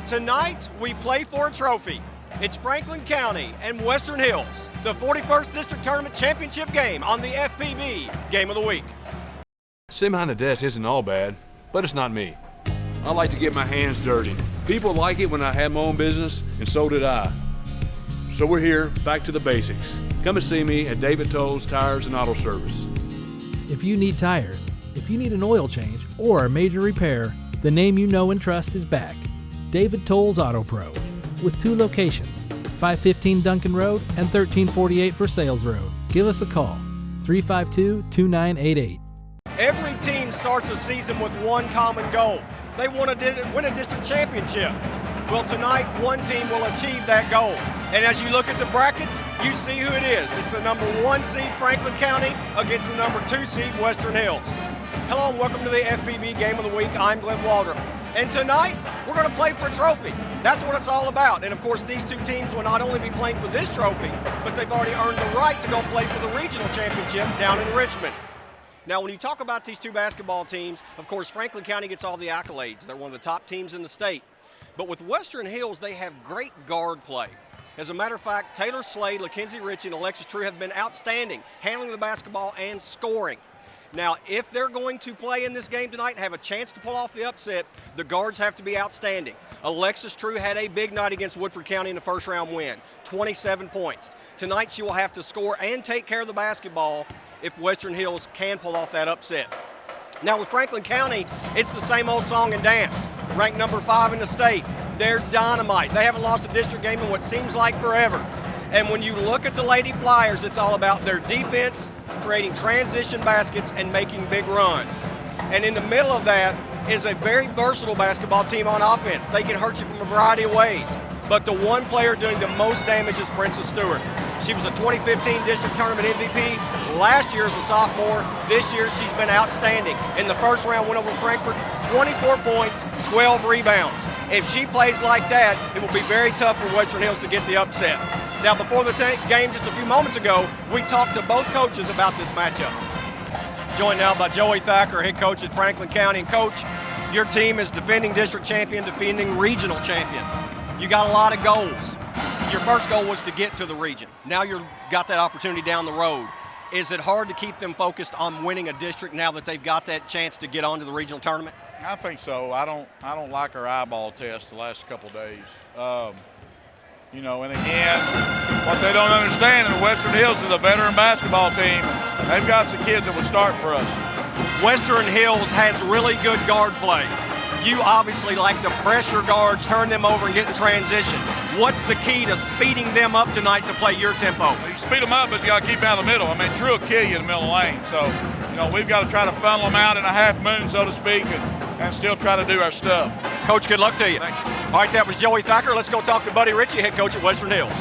Tonight, we play for a trophy. It's Franklin County and Western Hills, the 41st District Tournament Championship game on the FPB Game of the Week. Sitting behind the desk isn't all bad, but it's not me. I like to get my hands dirty. People like it when I have my own business, and so did I. So we're here, back to the basics. Come and see me at David Toll's Tires and Auto Service. If you need tires, if you need an oil change, or a major repair, the name you know and trust is back. David Toll's Auto Pro, with 2 locations, 515 Duncan Road and 1348 Versailles Road. Give us a call, 352-2988. Every team starts a season with one common goal. They want to win a district championship. Well, tonight, one team will achieve that goal. And as you look at the brackets, you see who it is. It's the number 1 seed, Franklin County, against the number 2 seed, Western Hills. Hello and welcome to the FPB Game of the Week. I'm Glenn Waldrop. And tonight, we're going to play for a trophy. That's what it's all about. And of course, these 2 teams will not only be playing for this trophy, but they've already earned the right to go play for the regional championship down in Richmond. Now, when you talk about these 2 basketball teams, of course, Franklin County gets all the accolades. They're one of the top teams in the state. But with Western Hills, they have great guard play. As a matter of fact, Taylor Slade, LaKenzie Ritchie, and Alexis True have been outstanding, handling the basketball and scoring. Now, if they're going to play in this game tonight and have a chance to pull off the upset, the guards have to be outstanding. Alexis True had a big night against Woodford County in the first round win, 27 points. Tonight, she will have to score and take care of the basketball if Western Hills can pull off that upset. Now, with Franklin County, it's the same old song and dance. Ranked number 5 in the state. They're dynamite. They haven't lost a district game in what seems like forever. And when you look at the Lady Flyers, it's all about their defense, creating transition baskets, and making big runs. And in the middle of that is a very versatile basketball team on offense. They can hurt you from a variety of ways. But the one player doing the most damage is Princess Stewart. She was a 2015 District Tournament MVP. Last year as a sophomore. This year she's been outstanding. In the first round, went over Frankfort, 24 points, 12 rebounds. If she plays like that, it will be very tough for Western Hills to get the upset. Now, before the game just a few moments ago, we talked to both coaches about this matchup. Joined now by Joey Thacker, head coach at Franklin County. And coach, your team is defending district champion, defending regional champion. You got a lot of goals. Your first goal was to get to the region. Now you've got that opportunity down the road. Is it hard to keep them focused on winning a district now that they've got that chance to get onto the regional tournament? I think so. I don't like our eyeball test the last couple of days. You know, and again, what they don't understand is Western Hills is a veteran basketball team. They've got some kids that will start for us. Western Hills has really good guard play. You obviously like to pressure guards, turn them over, and get in transition. What's the key to speeding them up tonight to play your tempo? You speed them up, but you got to keep them out of the middle. I mean, True will kill you in the middle of the lane. So, you know, we've got to try to funnel them out in a half moon, so to speak, and still try to do our stuff. Coach, good luck to you. Thank you. All right, that was Joey Thacker. Let's go talk to Buddy Ritchie, head coach at Western Hills.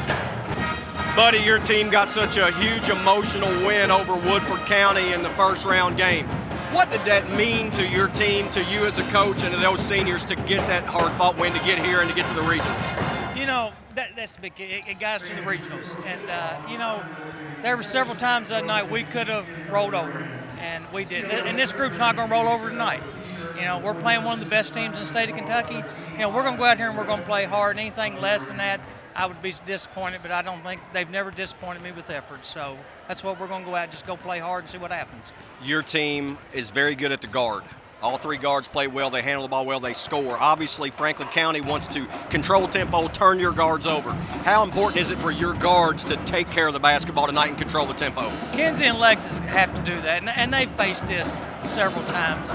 Buddy, your team got such a huge emotional win over Woodford County in the first round game. What did that mean to your team, to you as a coach, and to those seniors to get that hard-fought win, to get here and to get to the regionals? You know, that's the big key. It got us to the regionals. And, you know, there were several times that night we could have rolled over, and we didn't. And this group's not going to roll over tonight. You know, we're playing one of the best teams in the state of Kentucky. You know, we're going to go out here and we're going to play hard. Anything less than that, I would be disappointed, but I don't think they've never disappointed me with effort. So that's what we're going to go out, just go play hard and see what happens. Your team is very good at the guard. All 3 guards play well, they handle the ball well, they score. Obviously, Franklin County wants to control tempo, turn your guards over. How important is it for your guards to take care of the basketball tonight and control the tempo? Kenzie and Lexus have to do that, and they've faced this several times.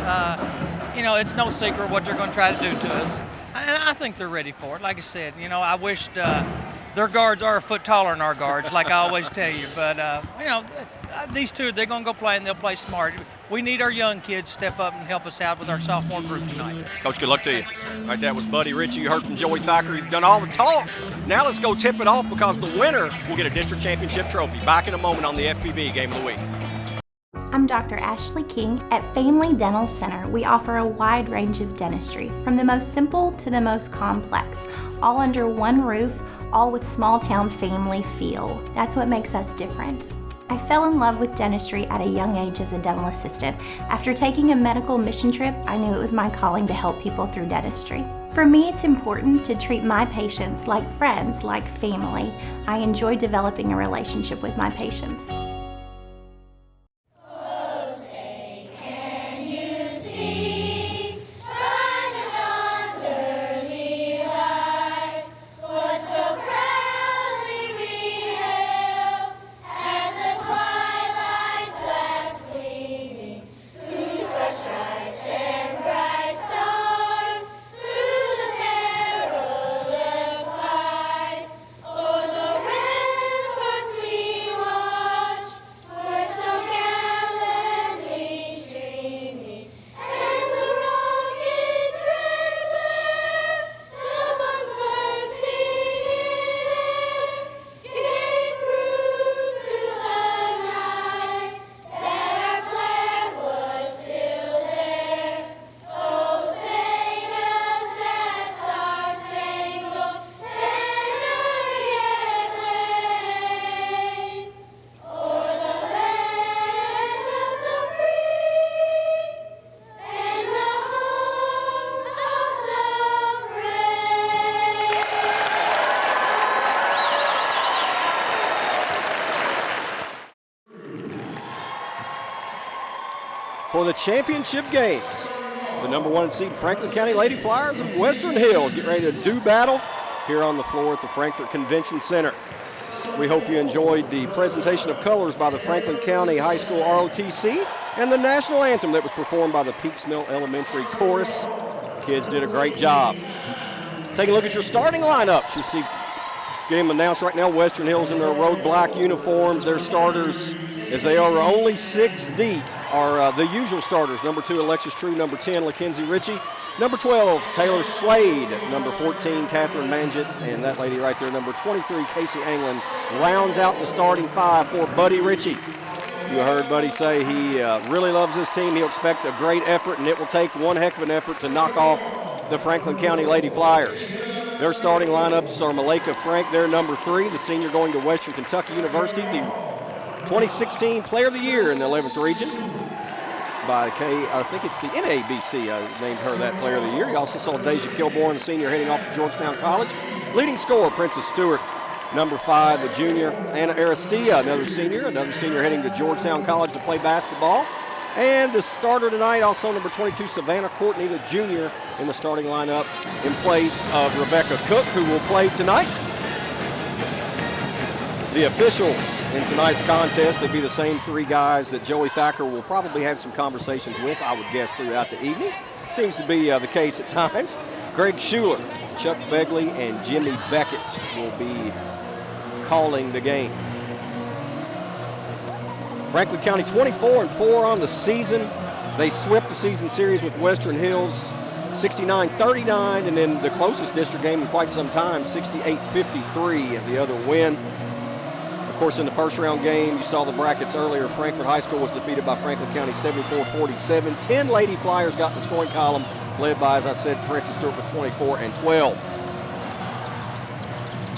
You know, it's no secret what they're going to try to do to us. And I think they're ready for it. Like I said, you know, I wished their guards are a foot taller than our guards, like I always tell you. But, you know, these 2, they're going to go play, and they'll play smart. We need our young kids to step up and help us out with our sophomore group tonight. Coach, good luck to you. All right, that was Buddy Ritchie. You heard from Joey Thacker. You've done all the talk. Now let's go tip it off because the winner will get a district championship trophy. Back in a moment on the FPB Game of the Week. I'm Dr. Ashley King. At Family Dental Center, we offer a wide range of dentistry, from the most simple to the most complex, all under one roof, all with small town family feel. That's what makes us different. I fell in love with dentistry at a young age as a dental assistant. After taking a medical mission trip, I knew it was my calling to help people through dentistry. For me, it's important to treat my patients like friends, like family. I enjoy developing a relationship with my patients. For the championship game, the number 1 seed Franklin County Lady Flyers of Western Hills get ready to do battle here on the floor at the Frankfort Convention Center. We hope you enjoyed the presentation of colors by the Franklin County High School ROTC and the national anthem that was performed by the Peaks Mill Elementary Chorus. The kids did a great job. Take a look at your starting lineups. You see game announced right now, Western Hills in their road black uniforms. Their starters, as they are only 6 deep, are the usual starters. Number 2, Alexis True. Number 10, LaKenzie Ritchie. Number 12, Taylor Slade. Number 14, Catherine Manjett. And that lady right there, number 23, Casey Anglin, rounds out the starting 5 for Buddy Ritchie. You heard Buddy say he really loves this team. He'll expect a great effort, and it will take one heck of an effort to knock off the Franklin County Lady Flyers. Their starting lineups are Malika Frank, their number 3, the senior going to Western Kentucky University, the 2016 Player of the Year in the 11th region. I think it's the NABC named her that Player of the Year. You also saw Deja Kilborn, the senior, heading off to Georgetown College. Leading scorer, Princess Stewart. Number 5, the junior, Anna Aristia, another senior heading to Georgetown College to play basketball. And the starter tonight, also number 22, Savannah Courtney, the junior, in the starting lineup in place of Rebecca Cook, who will play tonight. The officials in tonight's contest would be the same 3 guys that Joey Thacker will probably have some conversations with, I would guess, throughout the evening. Seems to be the case at times. Greg Schuler, Chuck Begley, and Jimmy Beckett will be calling the game. Franklin County 24-4 on the season. They swept the season series with Western Hills 69-39, and then the closest district game in quite some time, 68-53, the other win. Of course, in the first round game, you saw the brackets earlier. Frankfort High School was defeated by Franklin County 74-47. 10 Lady Flyers got in the scoring column, led by, as I said, Princess Stewart with 24 and 12.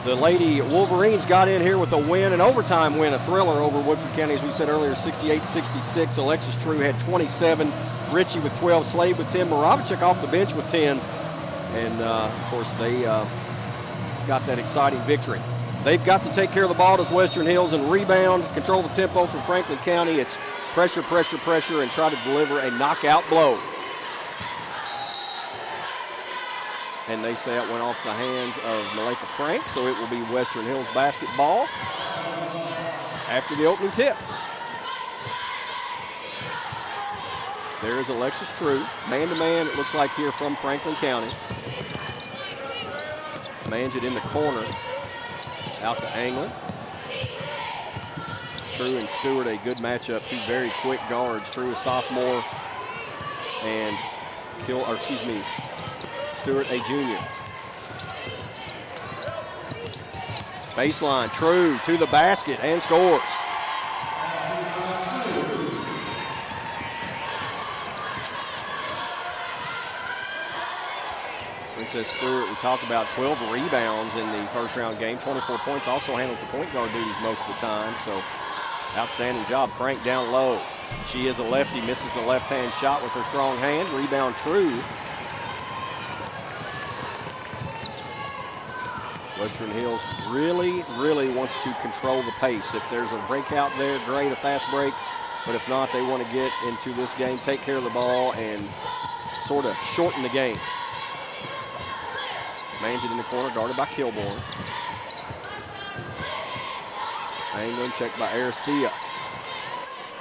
The Lady Wolverines got in here with a win, an overtime win, a thriller over Woodford County, as we said earlier, 68-66. Alexis True had 27, Ritchie with 12, Slade with 10, Moravicek off the bench with 10. And, of course, they got that exciting victory. They've got to take care of the ball as Western Hills and rebound, control the tempo from Franklin County. It's pressure, pressure, pressure, and try to deliver a knockout blow. And they say it went off the hands of Malika Frank, so it will be Western Hills basketball after the opening tip. There is Alexis True, man-to-man, it looks like here from Franklin County. Manjett in the corner, out to Anglin. True and Stewart, a good matchup, 2 very quick guards. True, a sophomore, and Stewart, a junior. Baseline, True to the basket and scores. Princess Stewart, we talked about 12 rebounds in the first round game, 24 points, also handles the point guard duties most of the time. So Outstanding job, Frank down low. She is a lefty, misses the left-hand shot with her strong hand. Rebound True. Western Hills really wants to control the pace. If there's a breakout there, great, a fast break. But if not, they want to get into this game, take care of the ball, and sort of shorten the game. Manges in the corner, guarded by Kilborn. Anglin checked by Aristia.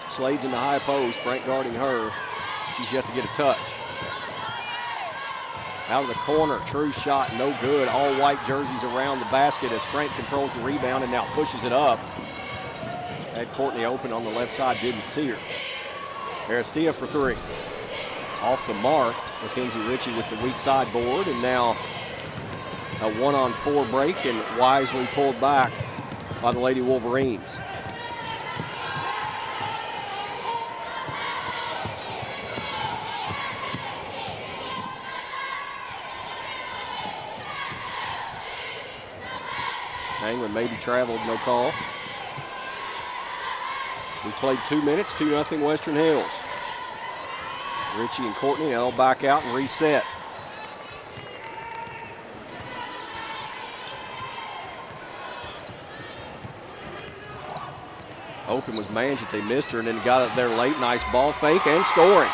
Slade's in the high post, Frank guarding her. She's yet to get a touch. Out of the corner, True shot, no good. All white jerseys around the basket as Frank controls the rebound and now pushes it up. Had Courtney open on the left side, didn't see her. Aristia for three. Off the mark, Mackenzie Ritchie with the weak side board, and now a 1-on-4 break and wisely pulled back by the Lady Wolverines. Anglin maybe traveled, no call. We played 2 minutes, 2-0 Western Hills. Ritchie and Courtney now back out and reset. Open was Manget, they missed her and then got it there late. Nice ball fake and scoring.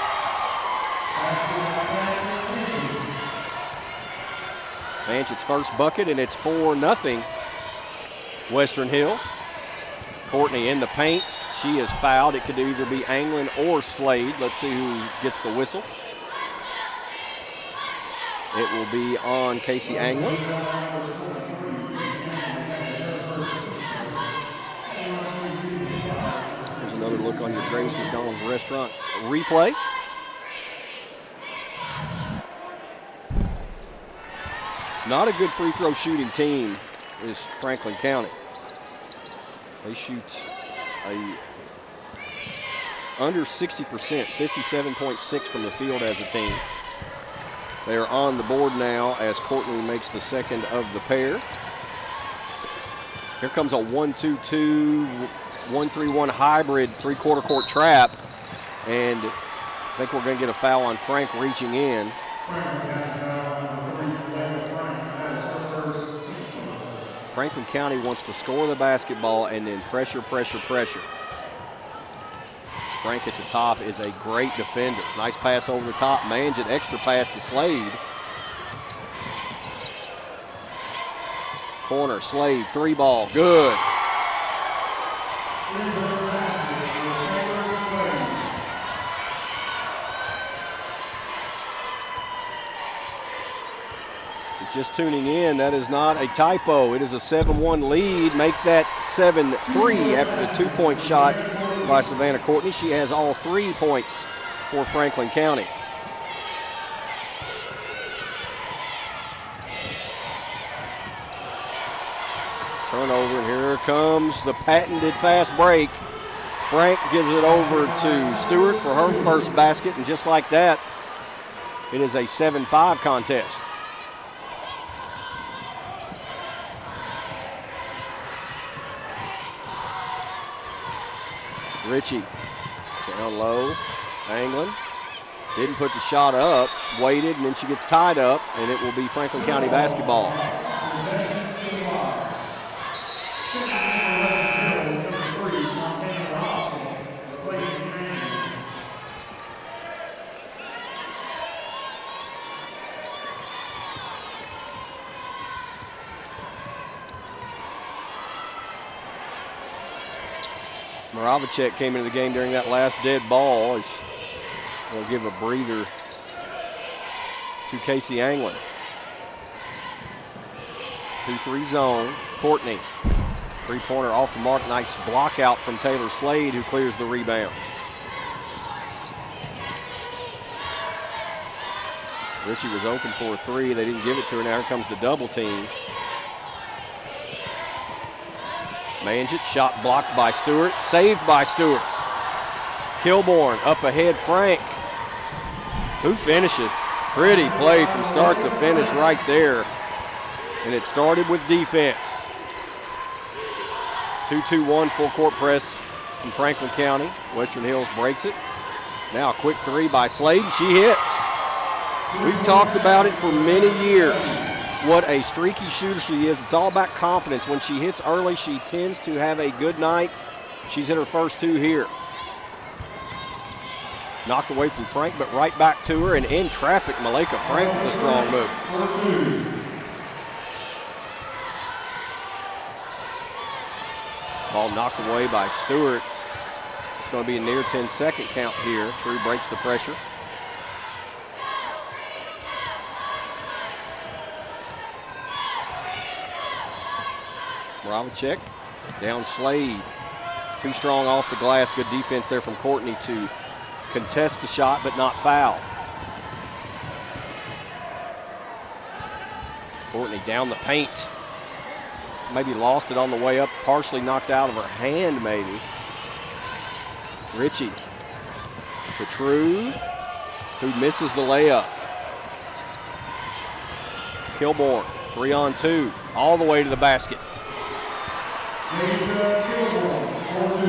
Manget's first bucket, and it's 4-0 Western Hills. Courtney in the paint. She is fouled. It could either be Anglin or Slade. Let's see who gets the whistle. It will be on Casey Anglin. There's another look on your Grace McDonald's Restaurants replay. Not a good free throw shooting team is Franklin County. They shoot under 60%, 57.6 from the field as a team. They are on the board now as Courtney makes the second of the pair. Here comes a 1-2-2, 1-3-1 hybrid three-quarter court trap. And I think we're going to get a foul on Frank reaching in. Franklin County wants to score the basketball and then pressure. Frank at the top is a great defender. Nice pass over the top. Manget, extra pass to Slade. Corner, Slade, three ball, good. Just tuning in, that is not a typo. It is a 7-1 lead. Make that 7-3 after the two-point shot by Savannah Courtney. She has all 3 points for Franklin County. Turnover, and here comes the patented fast break. Frank gives it over to Stewart for her first basket, and just like that, it is a 7-5 contest. Ritchie down low, Anglin. Didn't put the shot up, waited, and then she gets tied up, and it will be Franklin County basketball. Moravicek came into the game during that last dead ball. We'll give a breather to Casey Anglin. 2-3 zone. Courtney. Three-pointer off the mark. Nice block out from Taylor Slade, who clears the rebound. Ritchie was open for a three. They didn't give it to her. Now here comes the double team. Manget, shot blocked by Stewart, saved by Stewart. Kilborn up ahead, Frank. Who finishes? Pretty play from start to finish right there. And it started with defense. 2-2-1 full court press from Franklin County. Western Hills breaks it. Now a quick three by Slade, and she hits. We've talked about it for many years, what a streaky shooter she is. It's all about confidence. When she hits early, she tends to have a good night. She's hit her first two here. Knocked away from Frank, but right back to her, and in traffic, Malika Frank with a strong move. Ball knocked away by Stewart. It's going to be a near 10-second count here. True breaks the pressure. Moravicek down Slade. Too strong off the glass. Good defense there from Courtney to contest the shot but not foul. Courtney down the paint. Maybe lost it on the way up, partially knocked out of her hand maybe. Ritchie to True, who misses the layup. Kilborn, 3-on-2, all the way to the basket.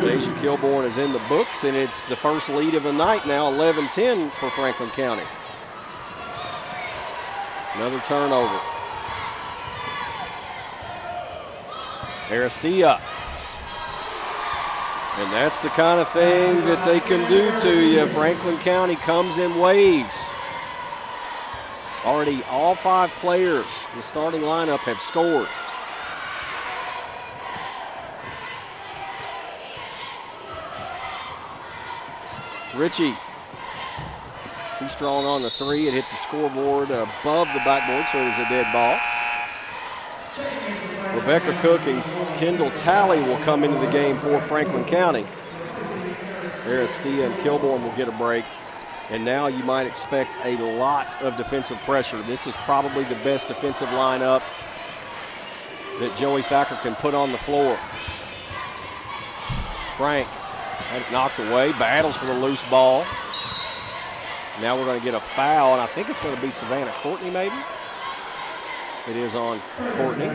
Deja Kilborn is in the books, and it's the first lead of the night now, 11-10 for Franklin County. Another turnover. Aristia. And that's the kind of thing that they can do to you. Franklin County comes in waves. Already all 5 players in the starting lineup have scored. Ritchie, too strong on the three. It hit the scoreboard above the backboard, so it was a dead ball. Rebecca Cook and Kendall Talley will come into the game for Franklin County. Aristia and Kilborn will get a break. And now you might expect a lot of defensive pressure. This is probably the best defensive lineup that Joey Thacker can put on the floor. Frank had it knocked away, battles for the loose ball. Now we're going to get a foul, and I think it's going to be Savannah Courtney maybe. It is on Courtney.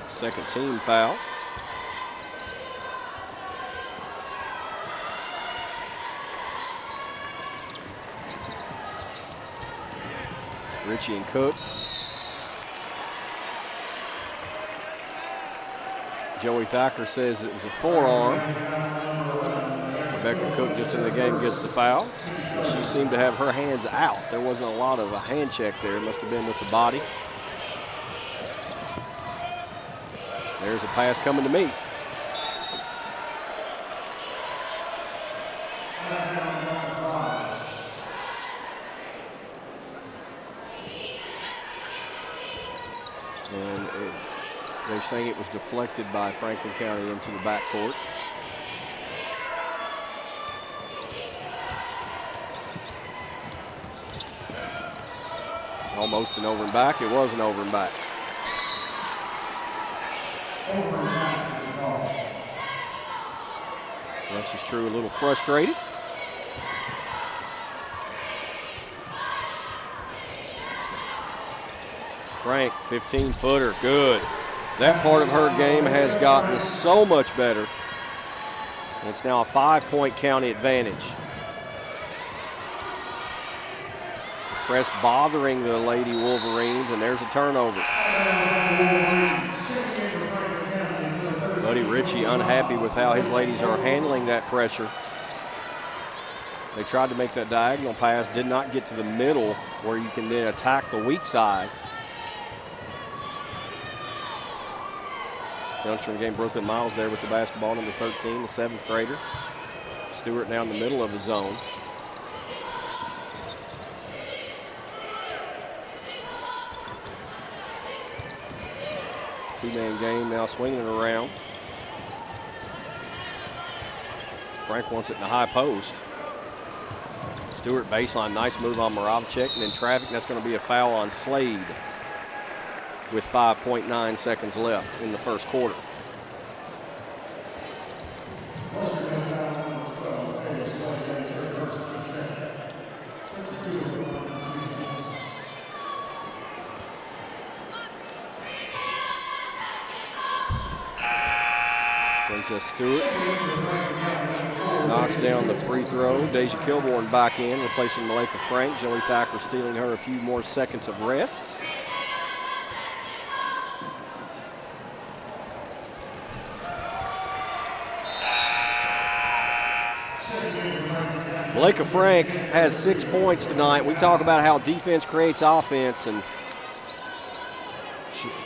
Second team foul. Ritchie and Cook. Joey Thacker says it was a forearm. Rebecca Cook just in the game gets the foul. She seemed to have her hands out. There wasn't a lot of a hand check there. It must have been with the body. There's a pass coming to me. And they're saying it was deflected by Franklin County into the backcourt. Almost an over and back. It was an over and back. Alexis True a little frustrated. Frank, 15-footer, good. That part of her game has gotten so much better. And it's now a 5-point County advantage. Press bothering the Lady Wolverines, and there's a turnover. Buddy Ritchie unhappy with how his ladies are handling that pressure. They tried to make that diagonal pass, did not get to the middle where you can then attack the weak side. Youngster in the game, Brooklyn Miles there with the basketball, number 13, the 7th grader. Stewart now in the middle of the zone. Two-man game now swinging it around. Frank wants it in the high post. Stewart baseline, nice move on Moravicek, and then traffic. That's going to be a foul on Slade with 5.9 seconds left in the first quarter. Princess Stewart knocks down the free throw. Deja Kilborn back in, replacing Malika Frank. Joey Thacker stealing her a few more seconds of rest. Malika Frank has 6 points tonight. We talk about how defense creates offense, and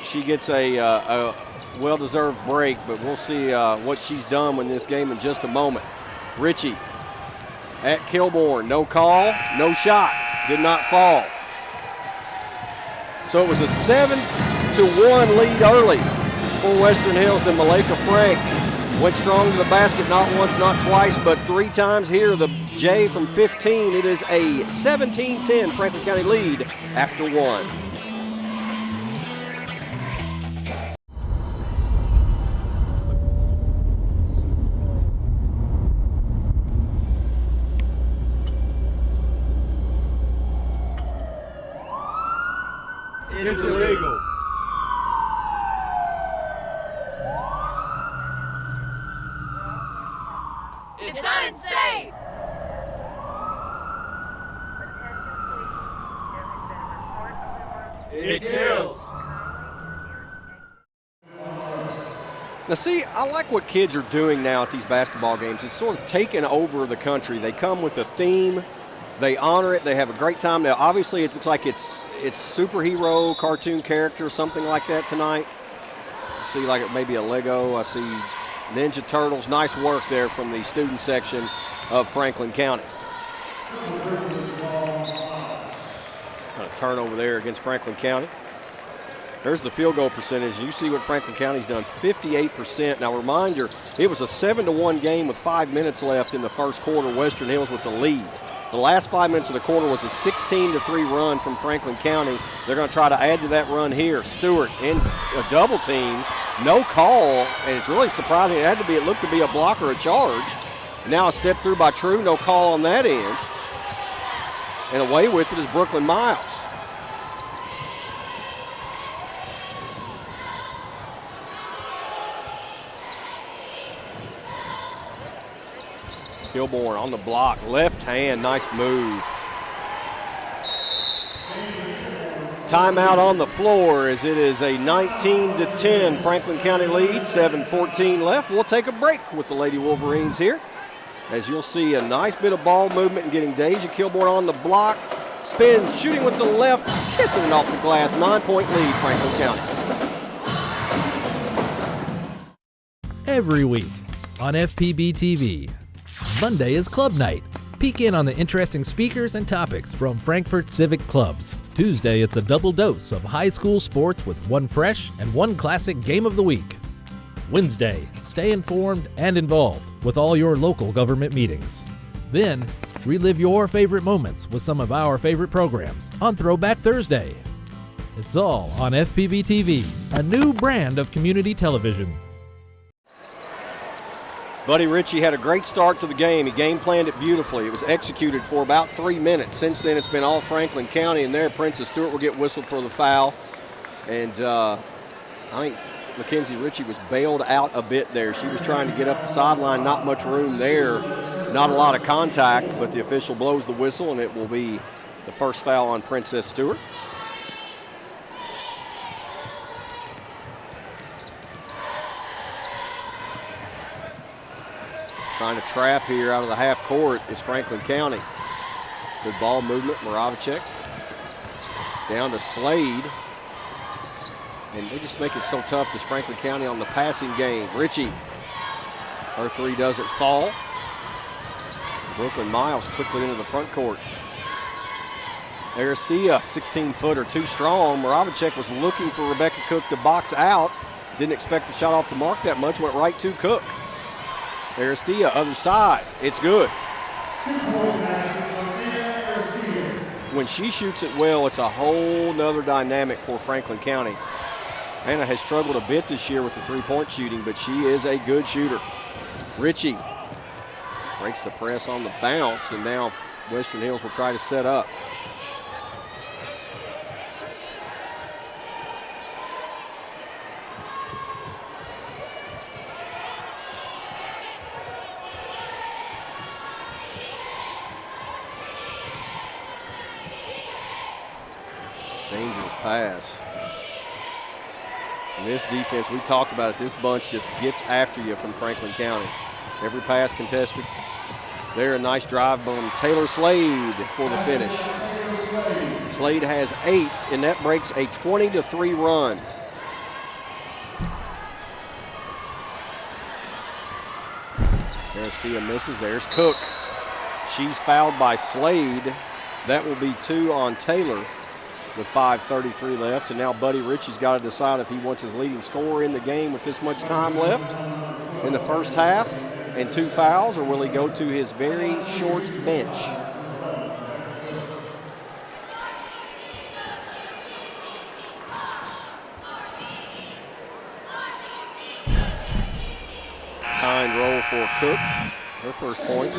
she gets a well-deserved break, but we'll see what she's done in this game in just a moment. Ritchie at Kilborn, no call, no shot, did not fall. So it was a 7-1 lead early for Western Hills. Then Malika Frank went strong to the basket, not once, not twice, but 3 times here. The J from 15. It is a 17-10 Franklin County lead after 1. It's illegal. It's unsafe. It kills. Now see, I like what kids are doing now at these basketball games. It's sort of taken over the country. They come with a theme. They honor it. They have a great time. Now, obviously, it looks like it's superhero, cartoon character, something like that tonight. I see like it may be a Lego. I see Ninja Turtles. Nice work there from the student section of Franklin County. Kind of turnover there against Franklin County. There's the field goal percentage. You see what Franklin County's done, 58%. Now, reminder, it was a 7-1 game with 5 minutes left in the first quarter. Western Hills with the lead. The last 5 minutes of the quarter was a 16-3 run from Franklin County. They're going to try to add to that run here. Stewart in a double team, no call, and it's really surprising. It looked to be a block or a charge. Now a step through by True, no call on that end. And away with it is Brooklyn Miles. Kilborn on the block, left hand, nice move. Timeout on the floor as it is a 19-10 Franklin County lead, 7:14 left. We'll take a break with the Lady Wolverines here. As you'll see a nice bit of ball movement and getting Deja Kilborn on the block. Spin, shooting with the left, kissing it off the glass. 9-point lead, Franklin County. Every week on FPB TV. Monday is Club Night. Peek in on the interesting speakers and topics from Frankfort Civic Clubs. Tuesday, it's a double dose of high school sports with one fresh and one classic game of the week. Wednesday, stay informed and involved with all your local government meetings. Then, relive your favorite moments with some of our favorite programs on Throwback Thursday. It's all on FPB TV, a new brand of community television. Buddy Ritchie had a great start to the game. He game planned it beautifully. It was executed for about 3 minutes. Since then, it's been all Franklin County, and there Princess Stewart will get whistled for the foul. And I think Mackenzie Ritchie was bailed out a bit there. She was trying to get up the sideline, not much room there, not a lot of contact, but the official blows the whistle, and it will be the first foul on Princess Stewart. Trying to trap here out of the half court is Franklin County. Good ball movement, Moravicek. Down to Slade. And they just make it so tough, this Franklin County, on the passing game. Ritchie, her three doesn't fall. Brooklyn Miles quickly into the front court. Aristia, 16-footer, too strong. Moravicek was looking for Rebecca Cook to box out. Didn't expect the shot off the mark that much, went right to Cook. Aristia, other side, it's good. When she shoots it well, it's a whole nother dynamic for Franklin County. Hannah has struggled a bit this year with the three-point shooting, but she is a good shooter. Ritchie breaks the press on the bounce, and now Western Hills will try to set up. Dangerous pass. And this defense, we talked about it, this bunch just gets after you from Franklin County. Every pass contested. There, a nice drive by Taylor Slade for the finish. Slade has 8, and that breaks a 20-3 run. Aristia misses. There's Cook. She's fouled by Slade. That will be 2 on Taylor with 5:33 left. And now Buddy Ritchie's got to decide if he wants his leading scorer in the game with this much time left in the first half and 2 fouls, or will he go to his very short bench? Kind roll for Cook, her first point.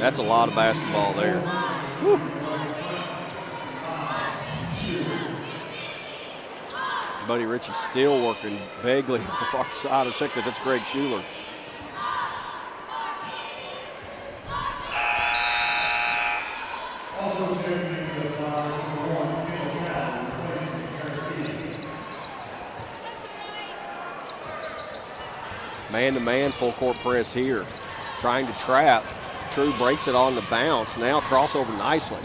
That's a lot of basketball there. Whew. Buddy Ritchie still working Begley on the far side. I'll check that. That's Greg Schuler. Man-to-man full court press here. Trying to trap. True breaks it on the bounce. Now crossover nicely.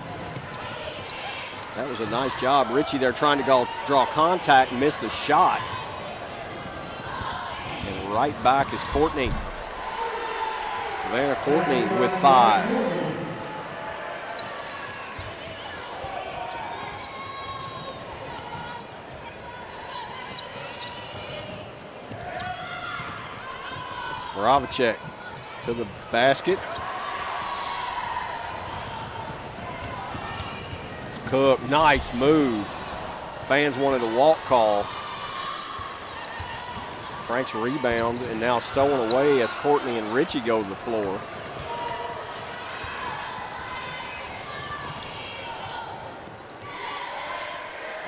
That was a nice job. Ritchie there trying to go draw contact and miss the shot. And right back is Courtney. Savannah Courtney with 5. Moravicek to the basket. Cook, nice move. Fans wanted a walk call. Frank's rebound and now stolen away as Courtney and Ritchie go to the floor.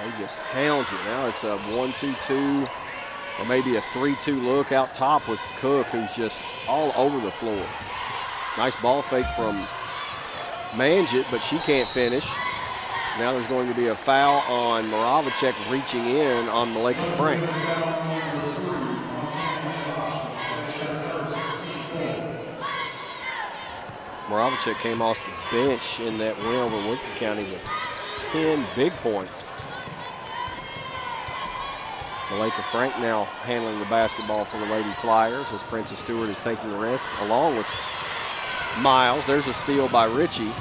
They just hound you. Now it's a 1-2-2 or maybe a 3-2 look out top with Cook, who's just all over the floor. Nice ball fake from Manjit, but she can't finish. Now there's going to be a foul on Moravicek reaching in on Malika Frank. Moravicek came off the bench in that win over Woodford County with 10 big points. Malika Frank now handling the basketball for the Lady Flyers as Princess Stewart is taking a rest along with Miles. There's a steal by Ritchie.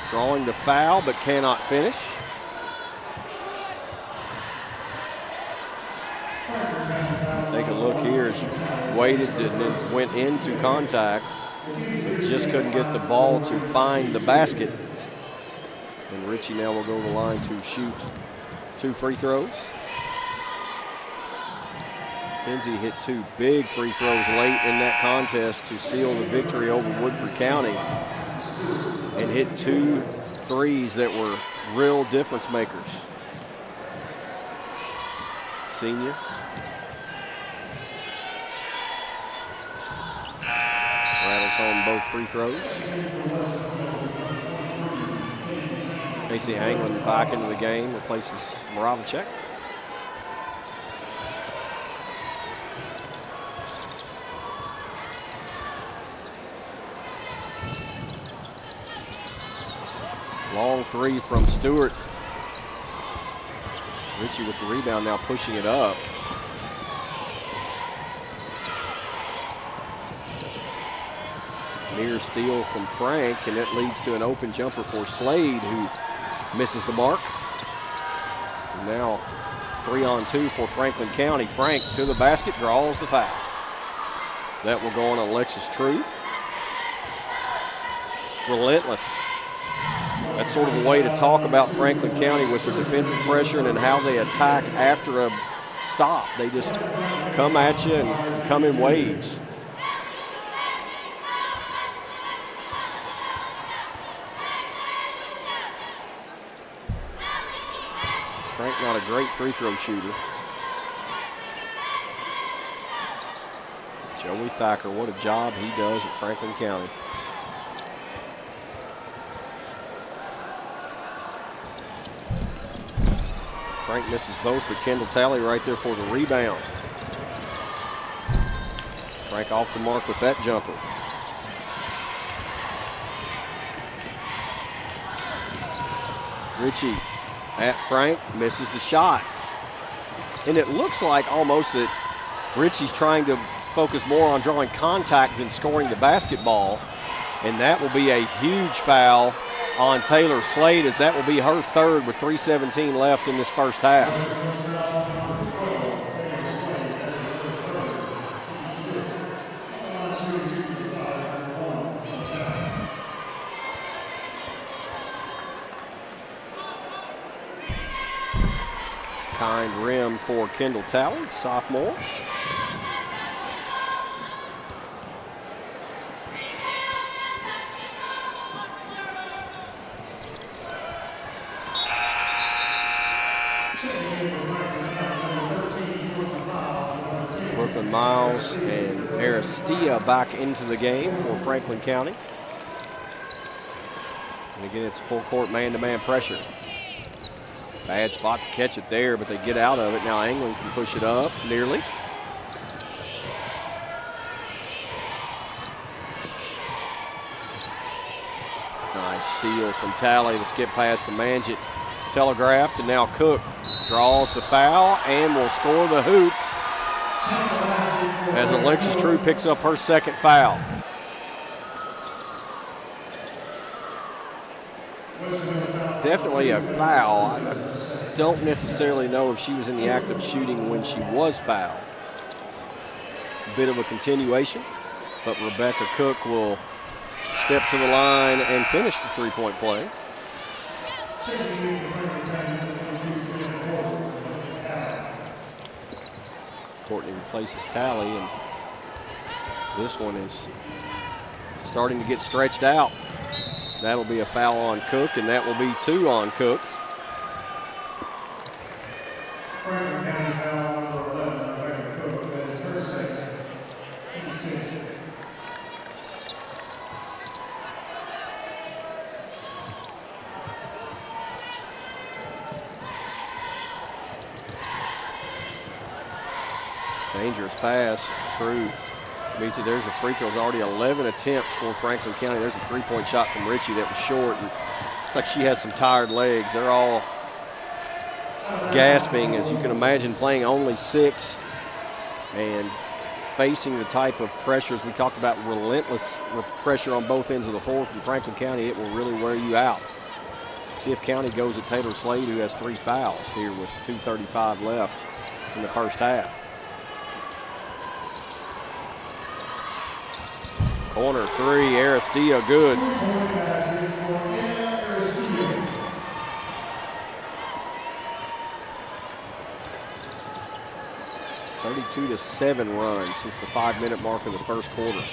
Drawing the foul but cannot finish. Take a look here. She waited and then went into contact, but just couldn't get the ball to find the basket. And Ritchie now will go to the line to shoot 2 free throws. Kinsey hit 2 big free throws late in that contest to seal the victory over Woodford County and hit 2 threes that were real difference makers. Senior. Rattles home both free throws. Casey Anglin back into the game, replaces Moravicek. Long 3 from Stewart. Ritchie with the rebound now pushing it up. Near steal from Frank, and it leads to an open jumper for Slade, who misses the mark. And now 3-on-2 for Franklin County. Frank to the basket, draws the foul. That will go on Alexis True. Relentless. That's sort of a way to talk about Franklin County with their defensive pressure and how they attack after a stop. They just come at you and come in waves. Frank not a great free throw shooter. Joey Thacker, what a job he does at Franklin County. Frank misses both, but Kendall Talley right there for the rebound. Frank off the mark with that jumper. Ritchie at Frank, misses the shot. And it looks like almost that Ritchie's trying to focus more on drawing contact than scoring the basketball. And that will be a huge foul on Taylor Slade, as that will be her third with 3:17 left in this first half. Kind rim for Kendall Talley, sophomore. Brooklyn Miles and Aristia back into the game for Franklin County. And again, it's full court man-to-man pressure. Bad spot to catch it there, but they get out of it. Now England can push it up, nearly. Nice steal from Talley. The skip pass from Manjit. Telegraphed, and now Cook draws the foul and will score the hoop as Alexis True picks up her second foul. Definitely a foul. I don't necessarily know if she was in the act of shooting when she was fouled. A bit of a continuation, but Rebecca Cook will step to the line and finish the three-point play. Courtney replaces Talley, and this one is starting to get stretched out. That'll be a foul on Cook, and that will be two on Cook. Dangerous pass, True beats it. There's a free throw. There's already 11 attempts for Franklin County. There's a three-point shot from Ritchie that was short. And it's like she has some tired legs. They're all gasping, as you can imagine, playing only 6 and facing the type of pressures we talked about, relentless pressure on both ends of the floor from Franklin County. It will really wear you out. See if County goes at Taylor Slade, who has 3 fouls here with 2:35 left in the first half. Corner three, Aristia, good. (32-7) run since the 5-minute mark of the first quarter.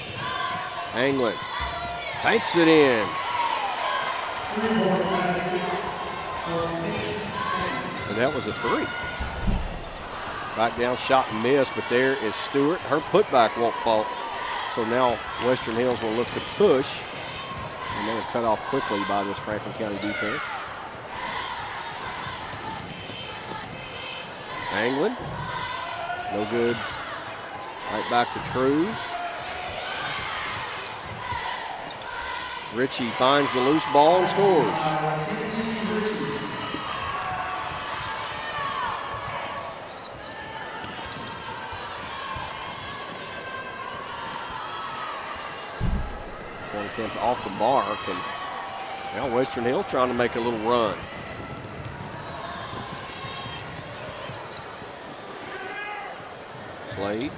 Anglin banks it in. And that was a 3. Back down, shot and miss, but there is Stewart. Her putback won't fall. So now Western Hills will look to push, and they're cut off quickly by this Franklin County defense. Anglin, no good. Right back to True. Ritchie finds the loose ball and scores. Attempt off the mark, and now Western Hill trying to make a little run. Slade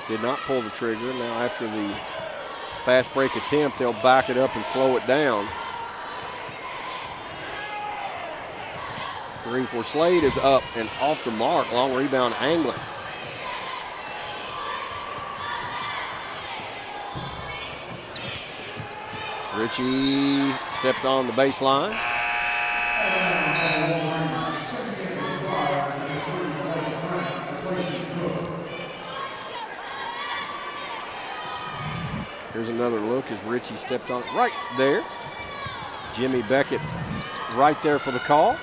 did not pull the trigger. Now after the fast break attempt, they'll back it up and slow it down. 3 for Slade is up and off the mark. Long rebound, Anglin. Ritchie stepped on the baseline. Here's another look as Ritchie stepped on it right there. Jimmy Beckett right there for the call.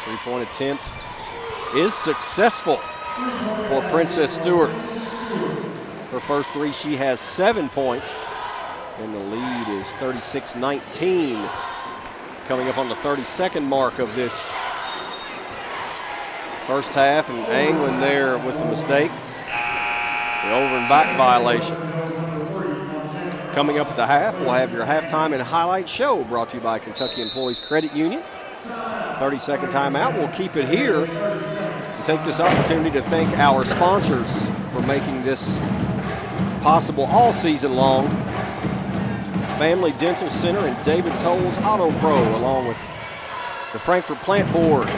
Three-point attempt is successful for Princess Stewart. Her first three, she has 7 points, and the lead is 36-19, coming up on the 32nd mark of this first half, and Anglin there with the mistake. The over and back violation. Coming up at the half, we'll have your halftime and highlight show brought to you by Kentucky Employees Credit Union. 30-second timeout. We'll keep it here and take this opportunity to thank our sponsors for making this possible all season long. Family Dental Center and David Tolles Auto Pro, along with the Frankfort Plant Board,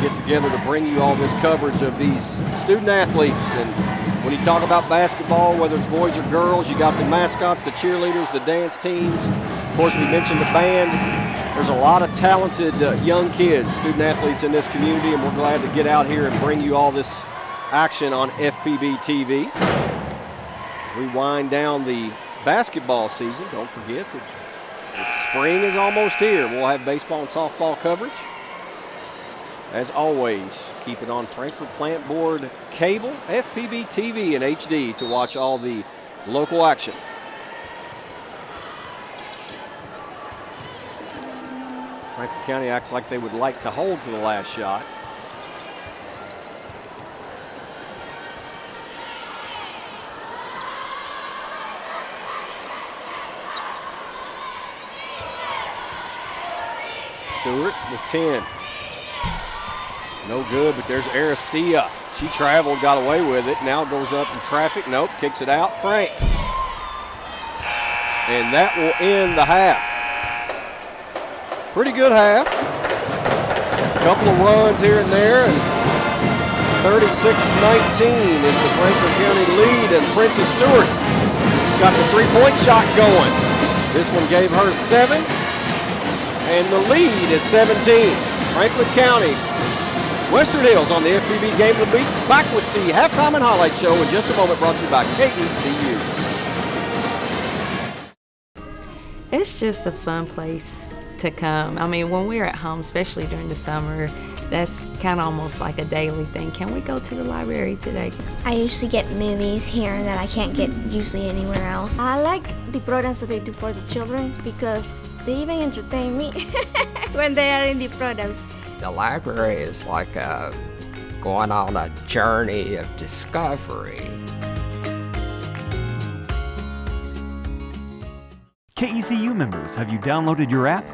get together to bring you all this coverage of these student athletes. And when you talk about basketball, whether it's boys or girls, you got the mascots, the cheerleaders, the dance teams. Of course, we mentioned the band. There's a lot of talented young kids, student athletes in this community, and we're glad to get out here and bring you all this action on FPB TV. As we wind down the basketball season, don't forget that spring is almost here. We'll have baseball and softball coverage. As always, keep it on Frankfort Plant Board cable, FPB TV, and HD to watch all the local action. Franklin County acts like they would like to hold for the last shot. Stewart with 10. No good, but there's Aristia. She traveled, got away with it. Now goes up in traffic. Nope, kicks it out. Frank. And that will end the half. Pretty good half. A couple of runs here and there. And 36-19 is the Franklin County lead as Princess Stewart got the three-point shot going. This one gave her 7. And the lead is 17. Franklin County, Western Hills on the FPB Game of the Week. Back with the halftime and highlight show in just a moment, brought to you by KECU. It's just a fun place to come. I mean, when we're at home, especially during the summer, that's kind of almost like a daily thing. Can we go to the library today? I usually get movies here that I can't get usually anywhere else. I like the programs that they do for the children because they even entertain me when they are in the programs. The library is like going on a journey of discovery. KECU members, have you downloaded your app?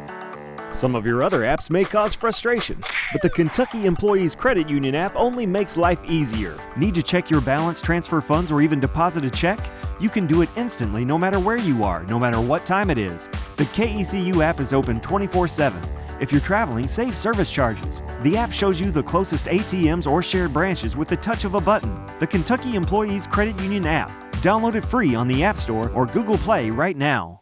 Some of your other apps may cause frustration, but the Kentucky Employees Credit Union app only makes life easier. Need to check your balance, transfer funds, or even deposit a check? You can do it instantly no matter where you are, no matter what time it is. The KECU app is open 24/7. If you're traveling, save service charges. The app shows you the closest ATMs or shared branches with the touch of a button. The Kentucky Employees Credit Union app. Download it free on the App Store or Google Play right now.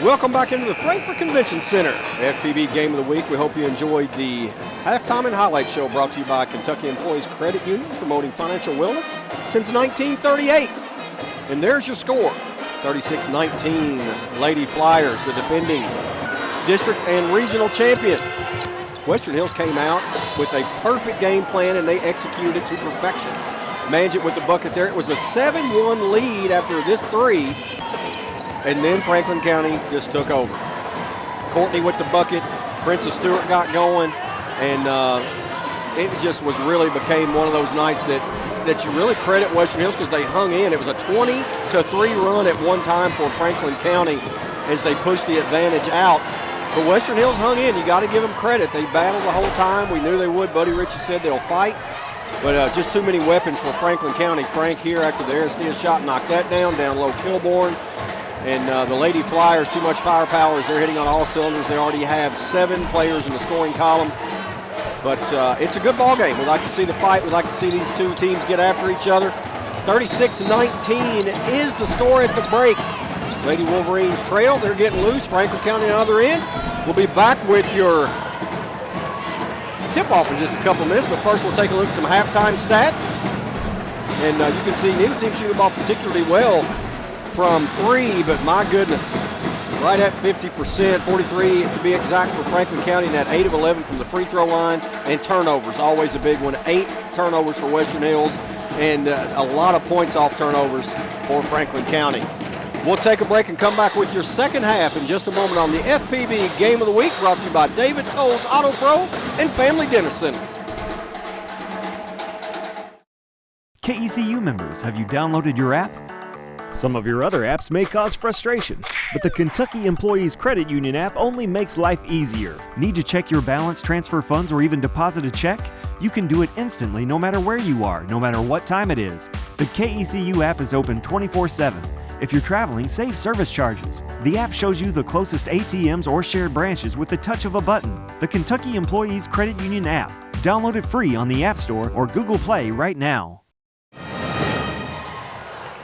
Welcome back into the Frankfort Convention Center. FPB Game of the Week. We hope you enjoyed the halftime and highlight show brought to you by Kentucky Employees Credit Union, promoting financial wellness since 1938. And there's your score. 36-19, Lady Flyers, the defending district and regional champion. Western Hills came out with a perfect game plan, and they executed it to perfection. Managed it with the bucket there. It was a 7-1 lead after this three. And then Franklin County just took over. Courtney with the bucket, Princess Stewart got going, and it just became one of those nights that you really credit Western Hills because they hung in. It was a 20-3 run at one time for Franklin County as they pushed the advantage out. But Western Hills hung in. You got to give them credit. They battled the whole time. We knew they would. Buddy Ritchie said they'll fight. But just too many weapons for Franklin County. Frank here after the Aristea shot knocked that down low Kilbourne. And the Lady Flyers, too much firepower as they're hitting on all cylinders. They already have 7 players in the scoring column. But it's a good ball game. We'd like to see the fight. We'd like to see these two teams get after each other. 36-19 is the score at the break. Lady Wolverines trail. They're getting loose. Franklin County on the other end. We'll be back with your tip-off in just a couple minutes. But first we'll take a look at some halftime stats. And you can see neither team shooting the ball particularly well from 3, but my goodness, right at 50%, 43 to be exact for Franklin County, and that 8 of 11 from the free throw line. And turnovers, always a big one. 8 turnovers for Western Hills, and a lot of points off turnovers for Franklin County. We'll take a break and come back with your second half in just a moment on the FPB Game of the Week, brought to you by David Tolles Auto Pro and Family Dinner Center. KECU members, have you downloaded your app? Some of your other apps may cause frustration, but the Kentucky Employees Credit Union app only makes life easier. Need to check your balance, transfer funds, or even deposit a check? You can do it instantly no matter where you are, no matter what time it is. The KECU app is open 24/7. If you're traveling, save service charges. The app shows you the closest ATMs or shared branches with the touch of a button. The Kentucky Employees Credit Union app. Download it free on the App Store or Google Play right now.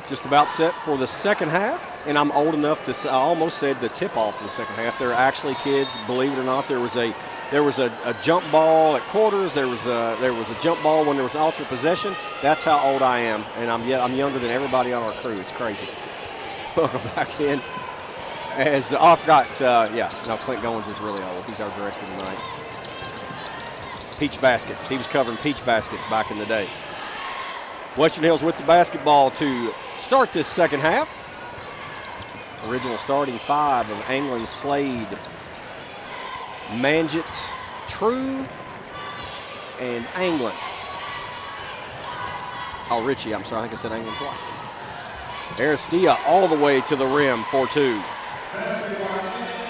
Just about set for the second half, and I'm old enough to say, I almost said the tip-off in the second half. There are actually kids, believe it or not. There was a jump ball at quarters. There was a jump ball when there was alternate possession. That's how old I am, and I'm younger than everybody on our crew. It's crazy. Welcome back in. As I forgot, Clint Goins is really old. He's our director tonight. Peach baskets. He was covering peach baskets back in the day. Western Hills with the basketball to start this second half. Original starting 5 of Anglin, Slade, Manjit, True, and Anglin. Oh, Ritchie, I'm sorry, I think I said Anglin twice. Aristea all the way to the rim for 2.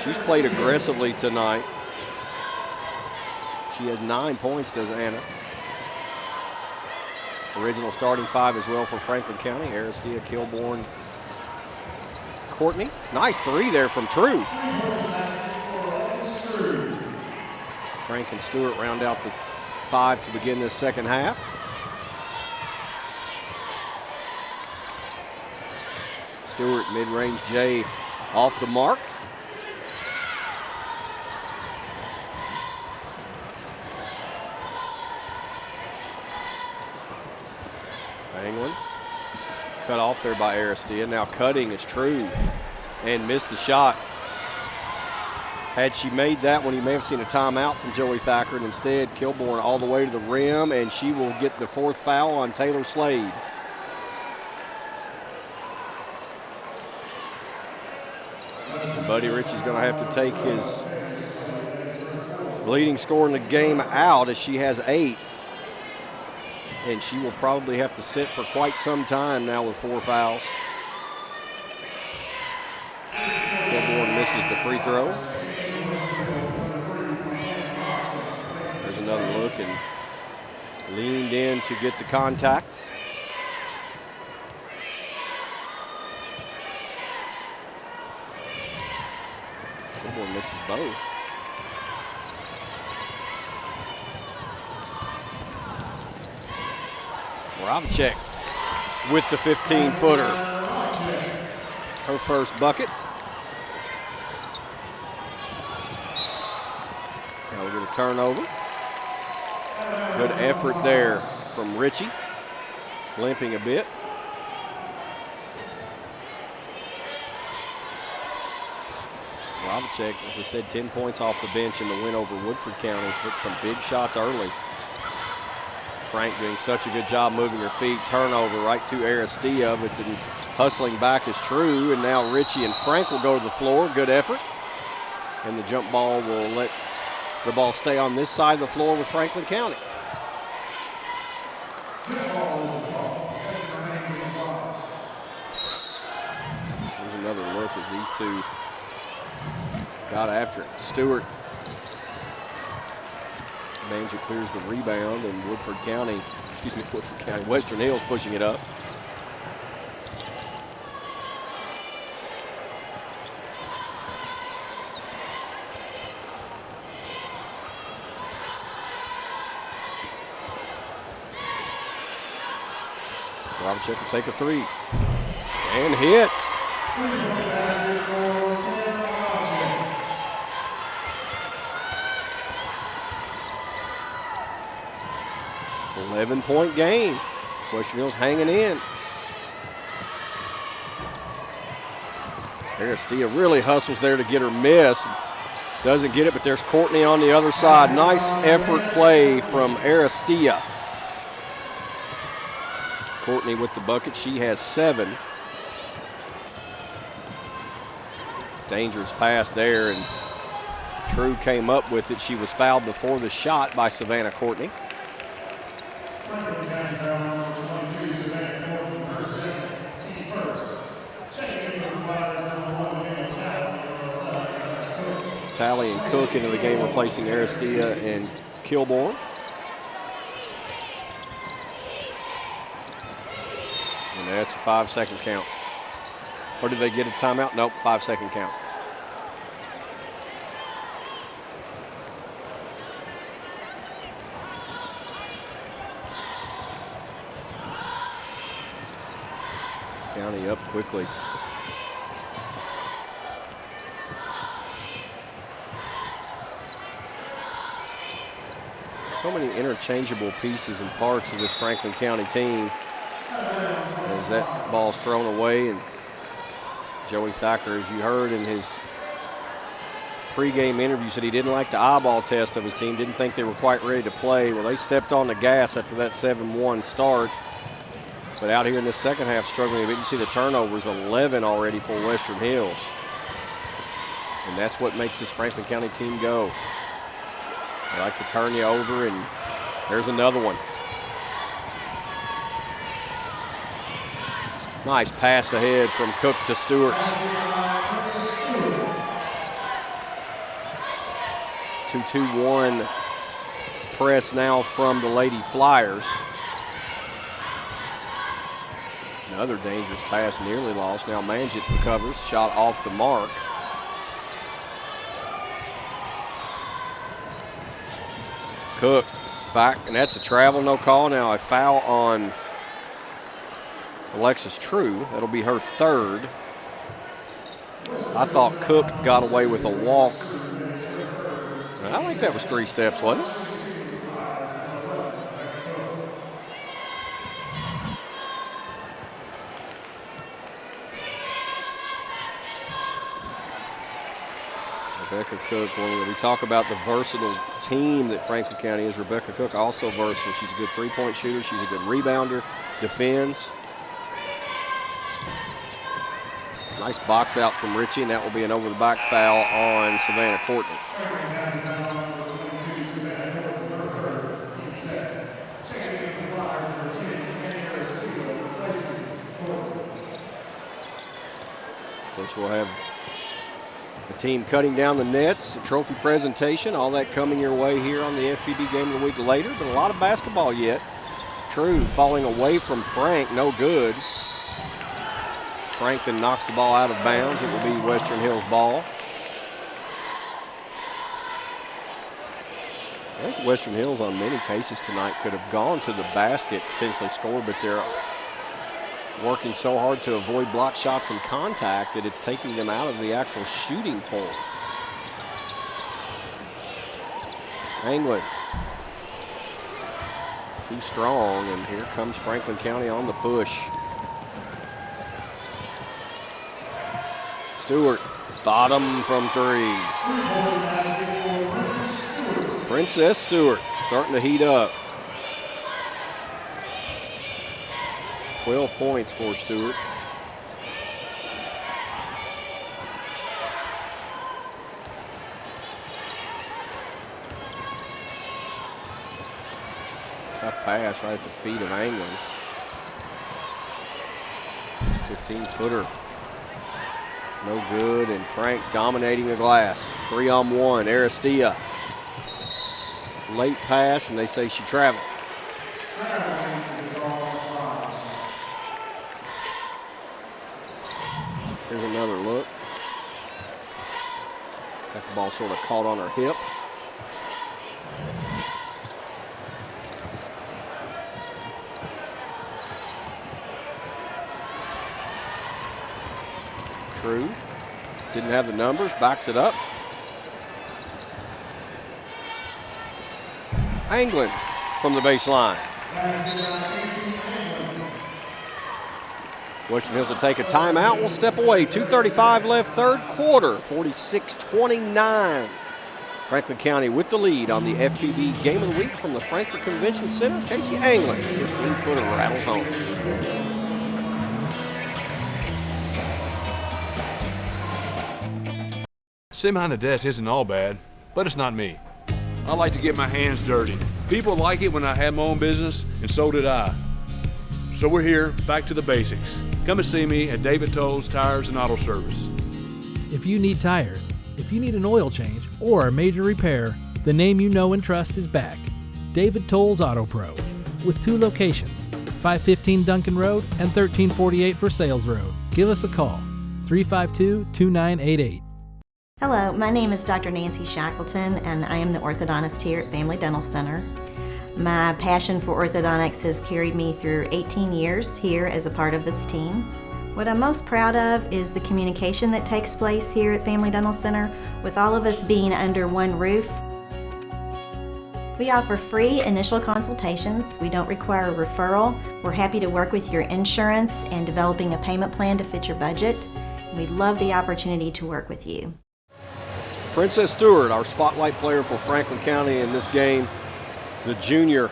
She's played aggressively tonight. She has 9 points, does Anna. Original starting 5 as well for Franklin County. Aristea, Kilbourne, Courtney. Nice 3 there from True. Frank and Stewart round out the 5 to begin this second half. Stewart, mid-range J off the mark. Anglin cut off there by Aristea. Now cutting is True and missed the shot. Had she made that one, you may have seen a timeout from Joey Thacker, and instead Kilbourne all the way to the rim, and she will get the 4th foul on Taylor Slade. Buddy Ritchie's going to have to take his leading scorer in the game out as she has 8. And she will probably have to sit for quite some time now with 4 fouls. Kilbourne misses the free throw. There's another look and leaned in to get the contact. Kilbourne misses both. Robacek with the 15-footer. Her first bucket. Now we'll get a turnover. Good effort there from Ritchie, limping a bit. Robacek, as I said, 10 points off the bench in the win over Woodford County. Hit some big shots early. Frank doing such a good job moving her feet. Turnover right to Aristilla, but then hustling back is True, and now Ritchie and Frank will go to the floor. Good effort. And the jump ball will let the ball stay on this side of the floor with Franklin County. There's another look as these two got after it. Stewart. Manja clears the rebound, and Western Hills pushing it up. Robacek will take a three and hits. Point game. Western Hills hanging in. Aristilla really hustles there to get her miss. Doesn't get it, but there's Courtney on the other side. Nice effort play from Aristilla. Courtney with the bucket. She has 7. Dangerous pass there, and True came up with it. She was fouled before the shot by Savannah Courtney. Talley and Cook into the game, replacing Aristilla and Kilborn. And that's a 5-second count. Or did they get a timeout? Nope, 5-second count. County up quickly. So many interchangeable pieces and parts of this Franklin County team. As that ball's thrown away, and Joey Thacker, as you heard in his pregame interview, said he didn't like the eyeball test of his team, didn't think they were quite ready to play. Well, they stepped on the gas after that 7-1 start. But out here in the second half, struggling a bit. You see the turnovers, 11 already for Western Hills. And that's what makes this Franklin County team go. They like to turn you over, and there's another one. Nice pass ahead from Cook to Stewart. 2-2-1 press now from the Lady Flyers. Another dangerous pass, nearly lost. Now Manjit recovers, shot off the mark. Cook back, and that's a travel, no call. Now a foul on Alexis True. That'll be her 3rd. I thought Cook got away with a walk. I think that was 3 steps, wasn't it? Rebecca Cook, when we talk about the versatile team that Franklin County is, Rebecca Cook also versatile. She's a good 3-point shooter. She's a good rebounder, defends. Nice box out from Ritchie, and that will be an over-the-back foul on Savannah Courtney. Of course, we'll have the team cutting down the nets, a trophy presentation, all that coming your way here on the FPB Game of the Week later, but a lot of basketball yet. True falling away from Frank, no good. Frank then knocks the ball out of bounds. It will be Western Hills ball. I think Western Hills on many cases tonight could have gone to the basket, potentially scored, but they're working so hard to avoid block shots and contact that it's taking them out of the actual shooting form. England. Too strong, and here comes Franklin County on the push. Stewart, bottom from 3. Princess Stewart starting to heat up. 12 points for Stewart. Tough pass right at the feet of England. 15-footer. No good, and Frank dominating the glass. 3-on-1, Aristia. Late pass, and they say she traveled. Here's another look. Got the ball sort of caught on her hip. True. Didn't have the numbers, backs it up. England from the baseline. Western Hills will take a timeout. We'll step away. 2:35 left, third quarter. 46-29. Franklin County with the lead on the FPB Game of the Week from the Frankfort Convention Center. Casey England, 15-footer, rattles home. Sitting behind the desk isn't all bad, but it's not me. I like to get my hands dirty. People like it when I have my own business, and so did I. So we're here, back to the basics. Come and see me at David Toll's Tires and Auto Service. If you need tires, if you need an oil change, or a major repair, the name you know and trust is back. David Toll's Auto Pro, with 2 locations, 515 Duncan Road and 1348 Versailles Road. Give us a call, 352-2988. Hello, my name is Dr. Nancy Shackleton, and I am the orthodontist here at Family Dental Center. My passion for orthodontics has carried me through 18 years here as a part of this team. What I'm most proud of is the communication that takes place here at Family Dental Center, with all of us being under one roof. We offer free initial consultations. We don't require a referral. We're happy to work with your insurance and developing a payment plan to fit your budget. We'd love the opportunity to work with you. Princess Stewart, our spotlight player for Franklin County in this game. The junior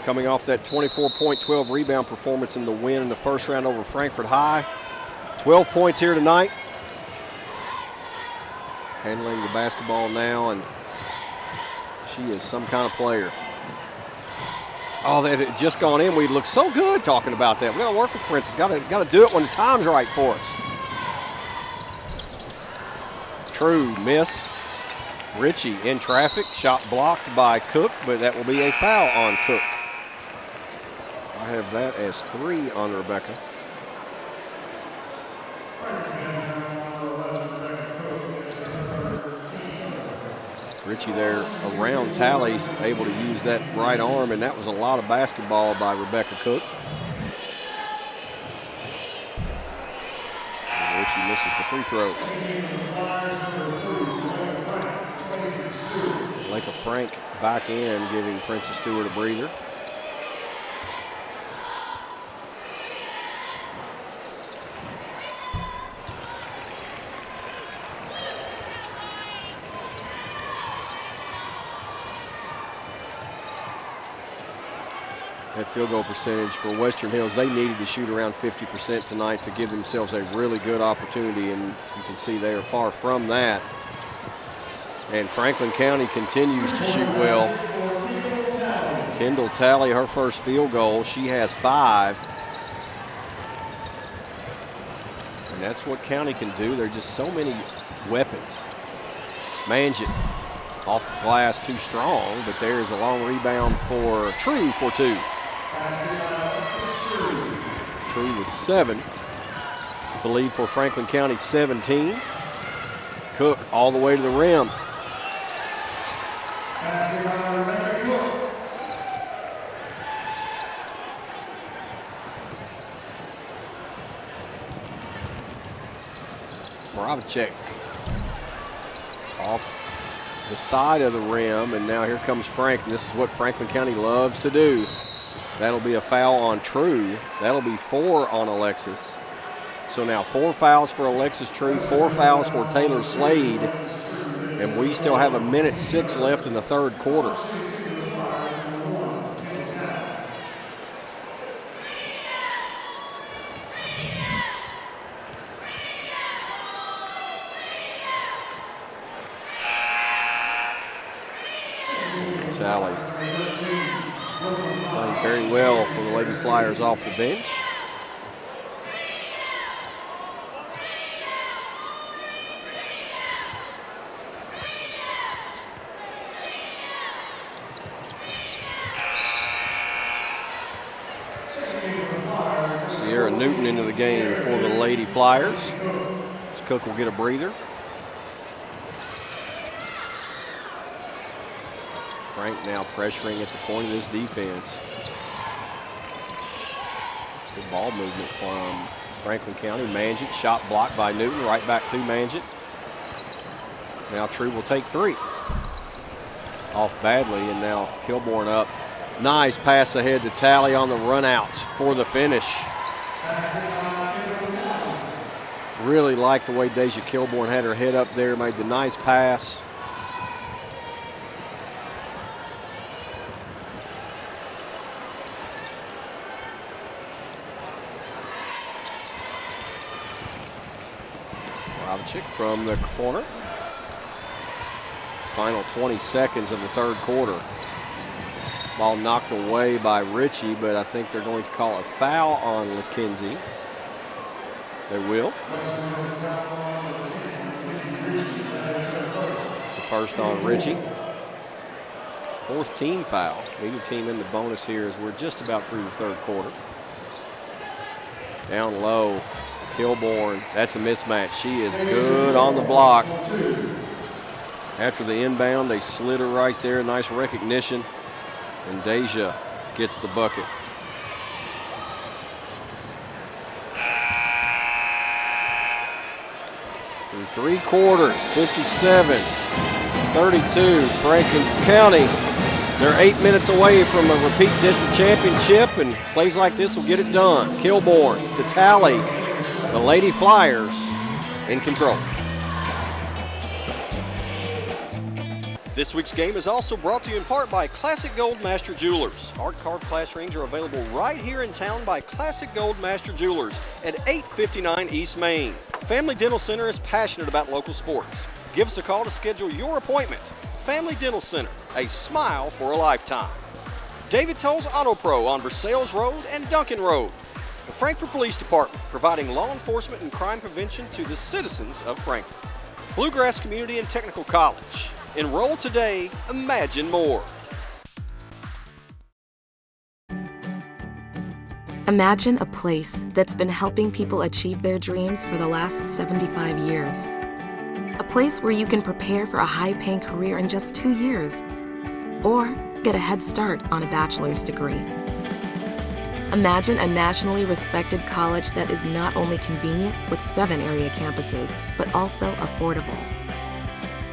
coming off that 24-point, 12-rebound performance in the win in the first round over Frankfort High. 12 points here tonight. Handling the basketball now, and she is some kind of player. Oh, that had just gone in. We'd look so good talking about that. We got to work with Princess. Got to do it when the time's right for us. True miss. Ritchie in traffic, shot blocked by Cook, but that will be a foul on Cook. I have that as 3 on Rebecca. Ritchie there around Talley's able to use that right arm, and that was a lot of basketball by Rebecca Cook. And Ritchie misses the free throw. Lake of Frank back in, giving Princess Stewart a breather. That field goal percentage for Western Hills, they needed to shoot around 50% tonight to give themselves a really good opportunity, and you can see they are far from that. And Franklin County continues to shoot well. Kendall Talley, her first field goal. She has 5. And that's what County can do. There are just so many weapons. Manget off the glass, too strong, but there is a long rebound for True for 2. True with 7. The lead for Franklin County, 17. Cook all the way to the rim. Moravicek off the side of the rim, and now here comes Frank, and this is what Franklin County loves to do. That'll be a foul on True. That'll be 4 on Alexis. So now 4 fouls for Alexis True, 4 fouls for Taylor Slade, and we still have 1:06 left in the third quarter. Sally playing very well for the Lady Flyers off the bench. Sierra Newton into the game for the Lady Flyers. Cook will get a breather. Frank now pressuring at the point of this defense. Good ball movement from Franklin County. Manjit, shot blocked by Newton, right back to Manjit. Now True will take 3. Off badly, and now Kilborn up. Nice pass ahead to Talley on the run out for the finish. Really like the way Deja Kilborn had her head up there, made the nice pass. Chick from the corner. Final 20 seconds of the third quarter. Ball knocked away by Ritchie, but I think they're going to call a foul on LaKenzie. They will. It's the first on Ritchie. 4th team foul. Either team in the bonus here as we're just about through the third quarter. Down low. Kilborn, that's a mismatch. She is good on the block. After the inbound, they slid her right there. Nice recognition. And Deja gets the bucket. Through 3 quarters, 57-32, Franklin County. They're 8 minutes away from a repeat district championship, and plays like this will get it done. Kilborn to Talley. The Lady Flyers in control. This week's game is also brought to you in part by Classic Gold Master Jewelers. Art carved class rings are available right here in town by Classic Gold Master Jewelers at 859 East Main. Family Dental Center is passionate about local sports. Give us a call to schedule your appointment. Family Dental Center, a smile for a lifetime. David Toll's Auto Pro on Versailles Road and Duncan Road. The Frankfort Police Department, providing law enforcement and crime prevention to the citizens of Frankfort. Bluegrass Community and Technical College. Enroll today, imagine more. Imagine a place that's been helping people achieve their dreams for the last 75 years. A place where you can prepare for a high-paying career in just 2 years, or get a head start on a bachelor's degree. Imagine a nationally respected college that is not only convenient with 7 area campuses, but also affordable.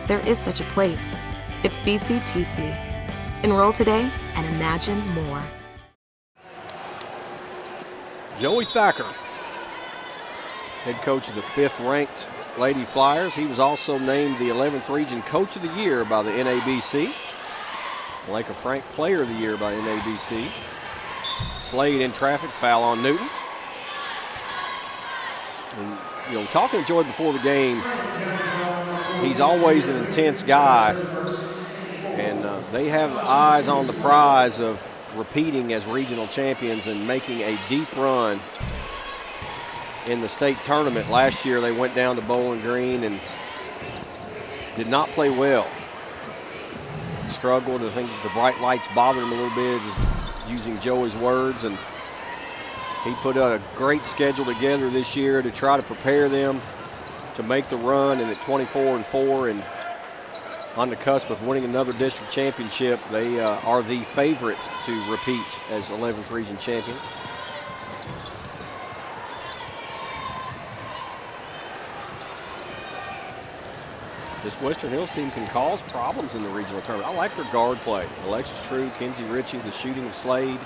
There is such a place. It's BCTC. Enroll today and imagine more. Joey Thacker, head coach of the 5th-ranked Lady Flyers. He was also named the 11th Region Coach of the Year by the NABC. Lake of Frank Player of the Year by NABC. Slade in traffic, foul on Newton. And, talking to Joy before the game, he's always an intense guy, and they have eyes on the prize of repeating as regional champions and making a deep run in the state tournament. Last year they went down to Bowling Green and did not play well. Struggled. I think the bright lights bothered him a little bit, just using Joey's words, and he put out a great schedule together this year to try to prepare them to make the run, and at 24-4 and on the cusp of winning another district championship, they are the favorite to repeat as 11th Region champions. This Western Hills team can cause problems in the regional tournament. I like their guard play. Alexis True, Kenzie Ritchie, the shooting of Slade,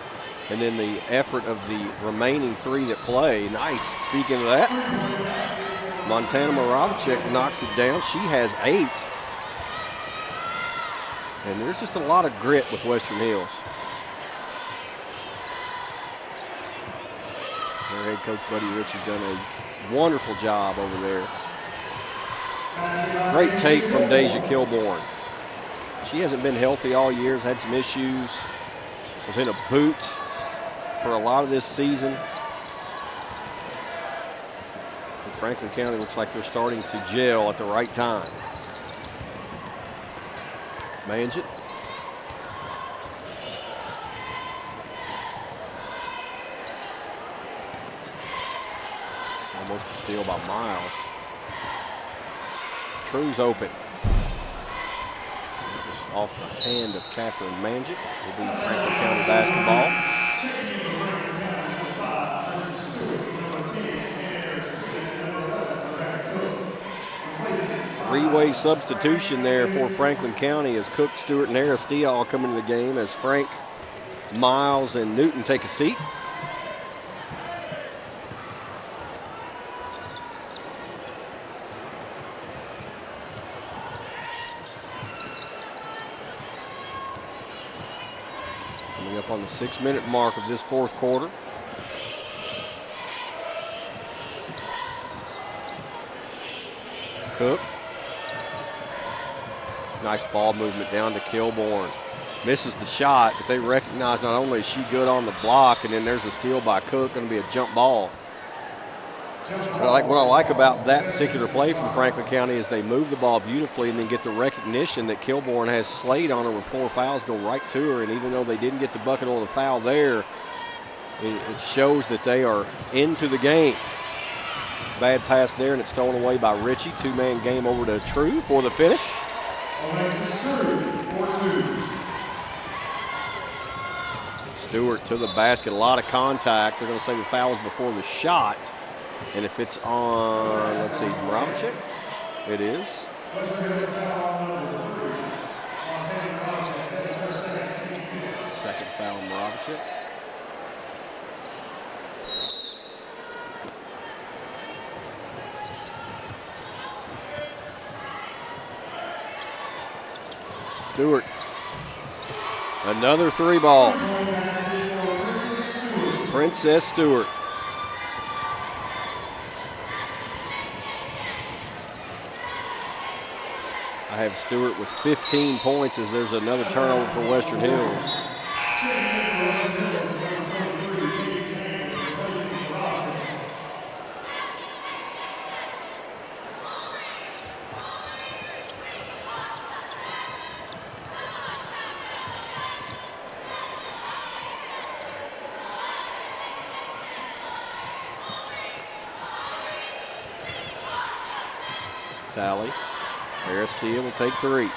and then the effort of the remaining 3 that play. Nice. Speaking of that, Montana Moravchik knocks it down. She has 8. And there's just a lot of grit with Western Hills. Their head coach, Buddy Rich, has done a wonderful job over there. Great take from Deja Kilborn. She hasn't been healthy all year, has had some issues. Was in a boot for a lot of this season. And Franklin County looks like they're starting to gel at the right time. Manjit. Almost a steal by Miles. True's open. Just off the hand of Catherine Manjit. Will be Franklin County basketball. Three-way substitution there for Franklin County as Cook, Stewart, and Aristia all come into the game as Frank, Miles, and Newton take a seat. Coming up on the 6-minute mark of this fourth quarter. Cook. Nice ball movement down to Kilborn. Misses the shot, but they recognize not only is she good on the block, and then there's a steal by Cook, going to be a jump ball. What I like about that particular play from Franklin County is they move the ball beautifully and then get the recognition that Kilborn has Slade on her with 4 fouls, go right to her, and even though they didn't get the bucket or the foul there, it shows that they are into the game. Bad pass there, and it's stolen away by Ritchie. 2-man game over to True for the finish. Stewart to the basket, a lot of contact. They're going to say the foul is before the shot. And if it's on, let's see, Moravchik, it is. Second foul on Moravchik. Stewart, another 3-ball. Princess Stewart. I have Stewart with 15 points as there's another turnover for Western Hills. Tally. Aristia will take 3.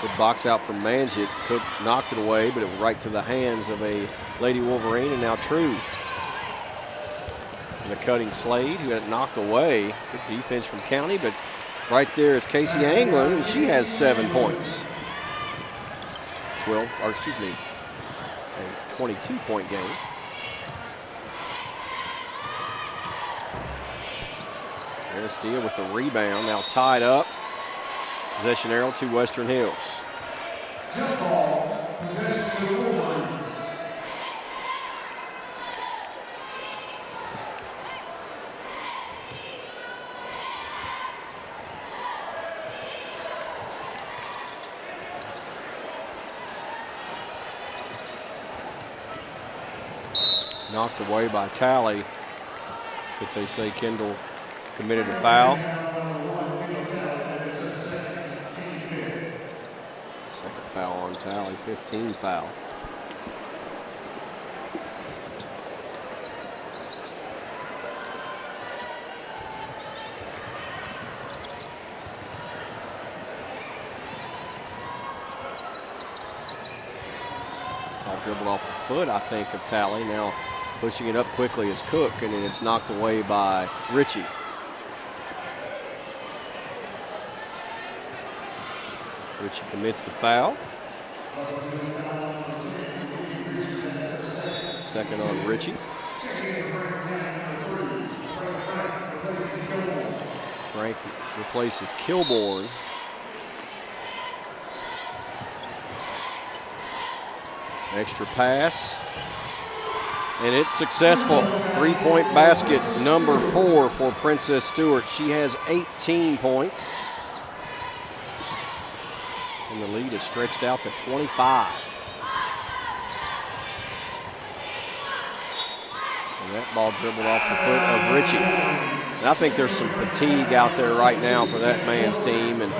Good box out from Manjit. Cook knocked it away, but it went right to the hands of a Lady Wolverine, and now True. And the cutting Slade, who got it knocked away. Good defense from County, but right there is Casey Anglin, and she has 7 points. 22-point game. Aristia with the rebound, now tied up. Possession arrow to Western Hills. Jump ball, possession to Wolverines. Knocked away by Tally, but they say Kendall committed a foul. Second foul on Tally, 15 foul. Ball dribbled off the foot, I think, of Tally. Now pushing it up quickly is Cook, and then it's knocked away by Ritchie. Richie commits the foul. Second on Richie. Frank replaces Kilborn. Extra pass. And it's successful. 3-point basket, number 4 for Princess Stewart. She has 18 points. And the lead is stretched out to 25. And that ball dribbled off the foot of Richie. And I think there's some fatigue out there right now for that man's team, and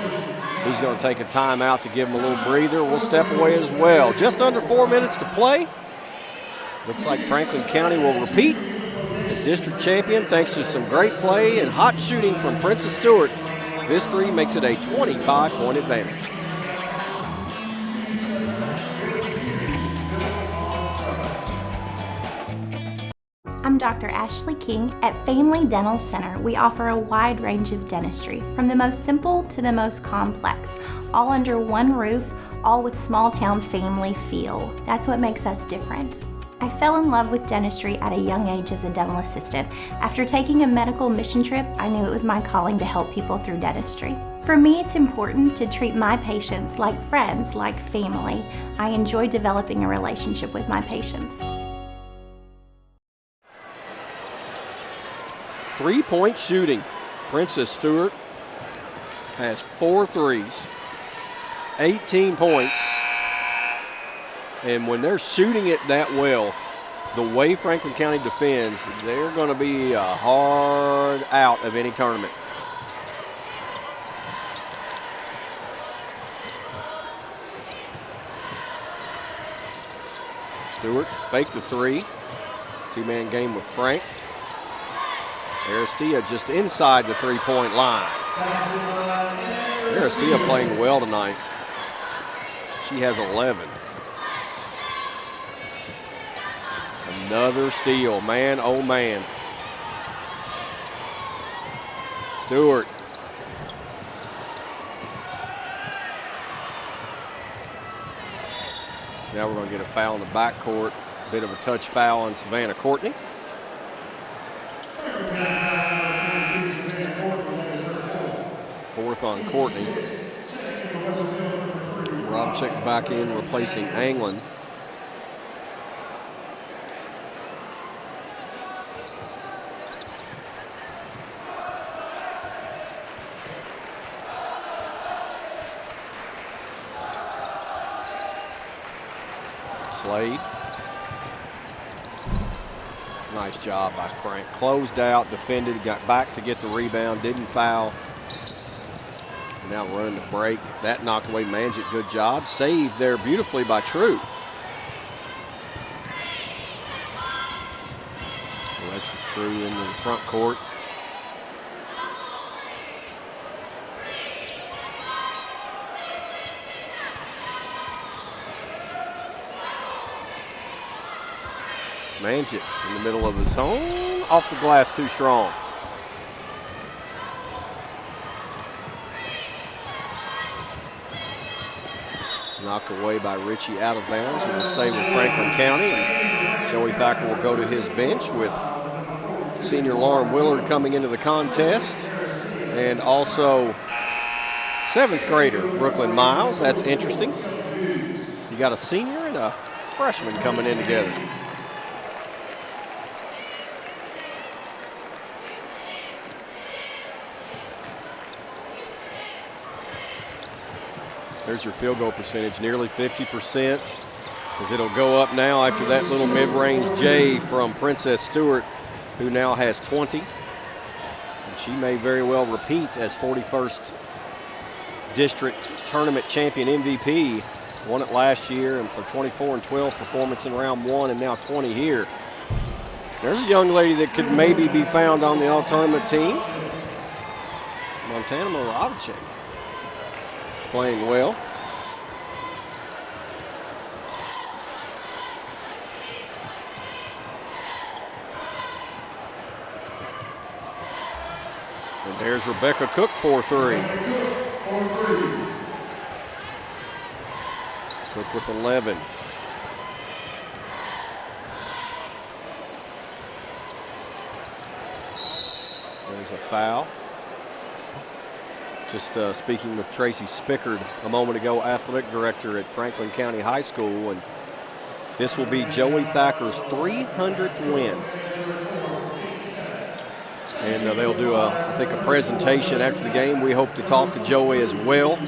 he's going to take a timeout to give him a little breather. We'll step away as well. Just under 4 minutes to play. Looks like Franklin County will repeat as district champion thanks to some great play and hot shooting from Princess Stewart. This 3 makes it a 25-point advantage. I'm Dr. Ashley King. At Family Dental Center, we offer a wide range of dentistry, from the most simple to the most complex, all under one roof, all with small-town family feel. That's what makes us different. I fell in love with dentistry at a young age as a dental assistant. After taking a medical mission trip, I knew it was my calling to help people through dentistry. For me, it's important to treat my patients like friends, like family. I enjoy developing a relationship with my patients. 3-point shooting. Princess Stewart has 4 threes, 18 points. And when they're shooting it that well, the way Franklin County defends, they're going to be a hard out of any tournament. Stewart faked the 3. 2-man game with Frank. Aristia just inside the 3-point line. Aristia playing well tonight. She has 11. Another steal, man, oh man. Stewart. Now we're going to get a foul in the backcourt. Bit of a touch foul on Savannah Courtney. Fourth on Courtney. Robchik back in, replacing Anglin. Slade. Nice job by Frank. Closed out, defended, got back to get the rebound, didn't foul. Now running the break. That knocked away Manjit. Good job. Saved there beautifully by True. Alexis True into the front court. Manjit in the middle of the zone. Off the glass, too strong. Knocked away by Richie out of bounds. He will stay with Franklin County. And Joey Thacker will go to his bench with senior Lauren Willard coming into the contest. And also 7th grader Brooklyn Miles. That's interesting. You got a senior and a freshman coming in together. There's your field goal percentage, nearly 50%, as it'll go up now after that little mid-range J from Princess Stewart, who now has 20. And she may very well repeat as 41st District Tournament Champion MVP. Won it last year, and for 24-12 performance in round 1, and now 20 here. There's a young lady that could maybe be found on the all-tournament team. Montana Moravchik. Playing well. And there's Rebecca Cook for 3. Cook with 11. There's a foul. Just speaking with Tracy Spickard a moment ago, athletic director at Franklin County High School, and this will be Joey Thacker's 300th win. And they'll do, I think, a presentation after the game. We hope to talk to Joey as well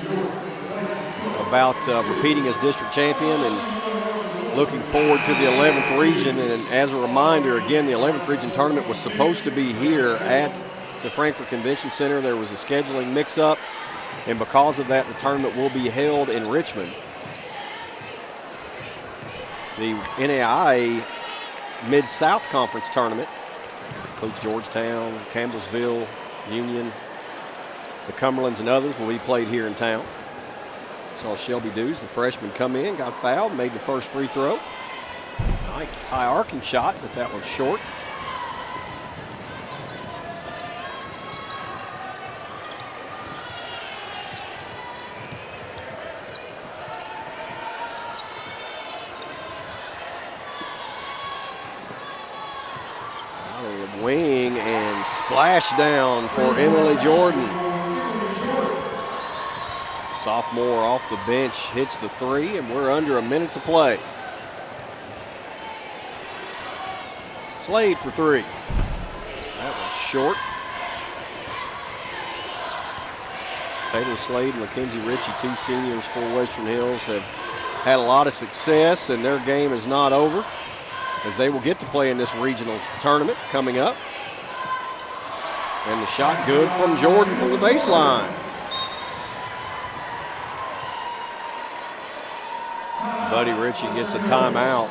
about repeating as district champion and looking forward to the 11th region. And as a reminder, again, the 11th region tournament was supposed to be here at the Frankfort Convention Center. There was a scheduling mix-up, and because of that, the tournament will be held in Richmond. The NAIA Mid-South Conference Tournament includes Georgetown, Campbellsville, Union, the Cumberlands, and others will be played here in town. Saw Shelby Dews, the freshman, come in, got fouled, made the first free throw. Nice high arcing shot, but that one's short. Wing and splash down for Emily Jordan. Sophomore off the bench hits the three, and we're under a minute to play. Slade for three. That was short. Taylor Slade and Mackenzie Ritchie, two seniors for Western Hills, have had a lot of success, and their game is not over, as they will get to play in this regional tournament coming up. And the shot good from Jordan from the baseline. Buddy Ritchie gets a timeout,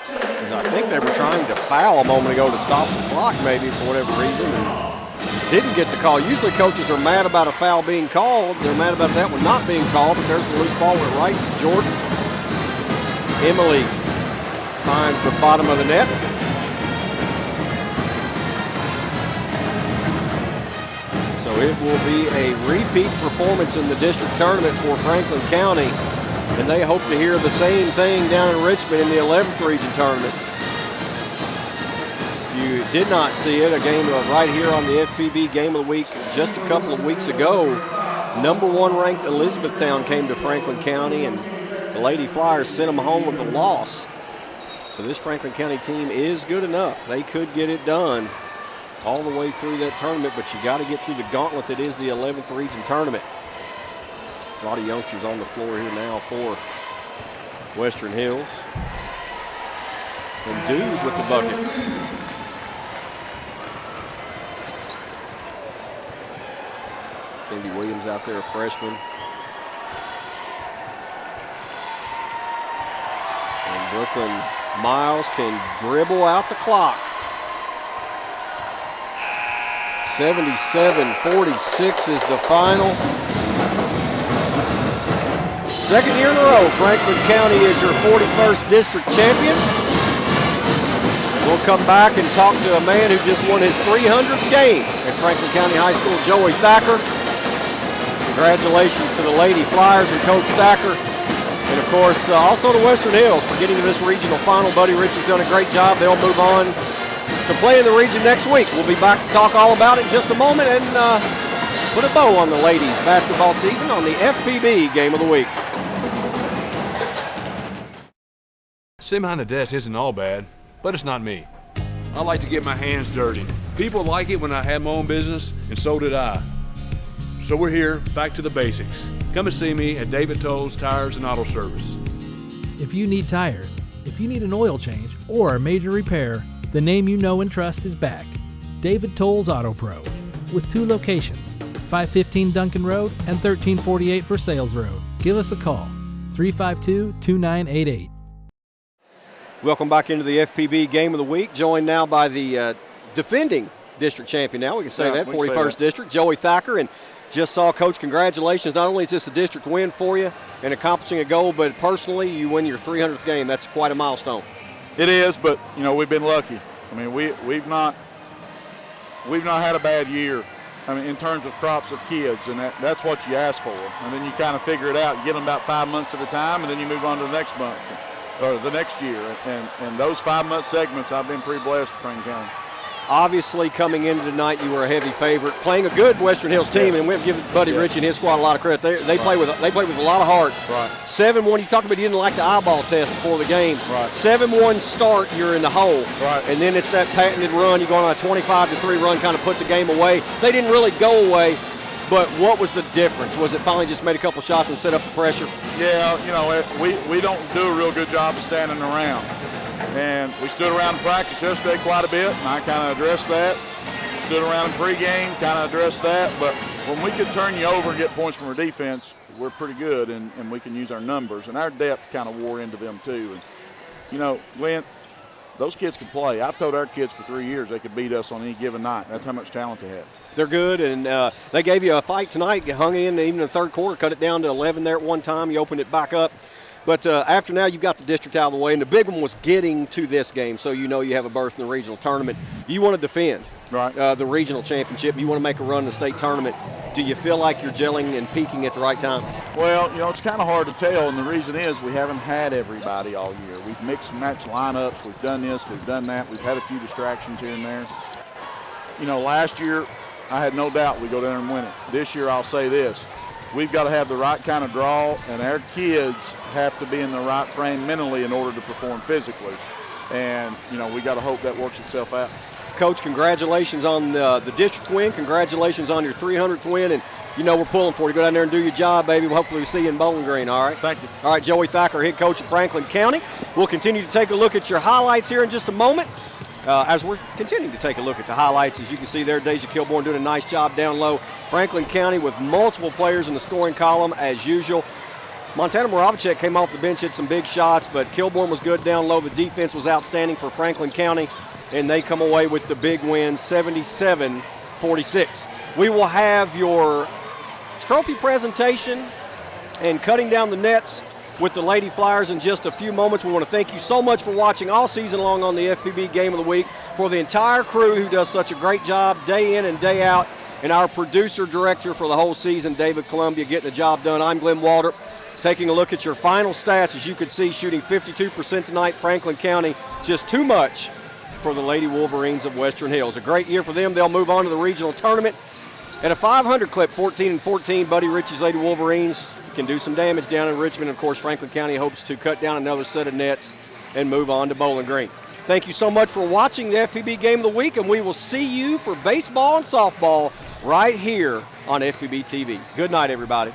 because I think they were trying to foul a moment ago to stop the clock maybe for whatever reason, and didn't get the call. Usually coaches are mad about a foul being called. They're mad about that one not being called, but there's the loose ball went right to Jordan. Emily finds the bottom of the net. So it will be a repeat performance in the district tournament for Franklin County, and they hope to hear the same thing down in Richmond in the 11th region tournament. If you did not see it, a game right here on the FPB Game of the Week just a couple of weeks ago, #1 ranked Elizabethtown came to Franklin County, and the Lady Flyers sent them home with a loss. So this Franklin County team is good enough. They could get it done all the way through that tournament, but you got to get through the gauntlet that is the 11th region tournament. A lot of youngsters on the floor here now for Western Hills. And Dews with the bucket. Cindy Williams out there, a freshman. And Brooklyn Miles can dribble out the clock. 77-46 is the final. Second year in a row, Franklin County is your 41st district champion. We'll come back and talk to a man who just won his 300th game at Franklin County High School, Joey Thacker. Congratulations to the Lady Flyers and Coach Thacker. And, of course, also to Western Hills for getting to this regional final. Buddy Ritchie's done a great job. They'll move on to play in the region next week. We'll be back to talk all about it in just a moment and put a bow on the ladies' basketball season on the FPB Game of the Week. Sitting behind the desk isn't all bad, but it's not me. I like to get my hands dirty. People like it when I had my own business, and so did I. So we're here, back to the basics. Come and see me at David Toll's Tires and Auto Service. If you need tires, if you need an oil change, or a major repair, the name you know and trust is back. David Toll's Auto Pro, with 2 locations, 515 Duncan Road and 1348 Versailles Road. Give us a call, 352-2988. Welcome back into the FPB Game of the Week, joined now by the defending district champion now, we can say that, 41st District, Joey Thacker. And just saw, Coach, congratulations. Not only is this a district win for you and accomplishing a goal, but personally you win your 300th game. That's quite a milestone. It is, but, you know, we've been lucky. I mean, we've not had a bad year. I mean, in terms of crops of kids, and that's what you ask for. And then you kind of figure it out. You get them about 5 months at a time, and then you move on to the next month or the next year. And those 5-month segments, I've been pretty blessed at Franklin County. Obviously, coming into tonight, you were a heavy favorite, playing a good Western Hills team, and we'll give Buddy Ritchie and his squad a lot of credit. They play with a lot of heart. Right. 7-1. You talked about you didn't like the eyeball test before the game. Right. 7-1 start, you're in the hole. Right. And then it's that patented run. You go on a 25-3 run, kind of put the game away. They didn't really go away. But what was the difference? Was it finally just made a couple shots and set up the pressure? Yeah, you know, we don't do a real good job of standing around. And we stood around in practice yesterday quite a bit, and I kind of addressed that. Stood around in pregame, kind of addressed that. But when we could turn you over and get points from our defense, we're pretty good, and we can use our numbers. And our depth kind of wore into them too. And, you know, Glenn, those kids can play. I've told our kids for 3 years they could beat us on any given night. That's how much talent they have. They're good, and they gave you a fight tonight. You hung in even in the third quarter, cut it down to 11 there at one time. You opened it back up. But after now, you got the district out of the way, and the big one was getting to this game, so you know you have a berth in the regional tournament. You want to defend the regional championship. You want to make a run in the state tournament. Do you feel like you're gelling and peaking at the right time? Well, you know, it's kind of hard to tell, and the reason is we haven't had everybody all year. We've mixed and matched lineups. We've done this. We've done that. We've had a few distractions here and there. You know, last year, I had no doubt we'd go down there and win it. This year, I'll say this. We've got to have the right kind of draw, and our kids have to be in the right frame mentally in order to perform physically. And, you know, we got to hope that works itself out. Coach, congratulations on the district win. Congratulations on your 300th win. And, you know, we're pulling for you. Go down there and do your job, baby. We'll hopefully see you in Bowling Green, all right? Thank you. All right, Joey Thacker, head coach at Franklin County. We'll continue to take a look at your highlights here in just a moment. As we're continuing to take a look at the highlights, as you can see there, Deja Kilborn doing a nice job down low. Franklin County with multiple players in the scoring column as usual. Montana Moravicek came off the bench, hit some big shots, but Kilborn was good down low. The defense was outstanding for Franklin County, and they come away with the big win, 77-46. We will have your trophy presentation and cutting down the nets with the Lady Flyers in just a few moments. We want to thank you so much for watching all season long on the FPB Game of the Week. For the entire crew who does such a great job day in and day out, and our producer-director for the whole season, David Columbia, getting the job done. I'm Glenn Walter. Taking a look at your final stats, as you can see, shooting 52% tonight. Franklin County, just too much for the Lady Wolverines of Western Hills. A great year for them. They'll move on to the regional tournament. At a 500 clip, 14-14, Buddy Ritchie's Lady Wolverines can do some damage down in Richmond. Of course, Franklin County hopes to cut down another set of nets and move on to Bowling Green. Thank you so much for watching the FPB Game of the Week, and we will see you for baseball and softball right here on FPB TV. Good night, everybody.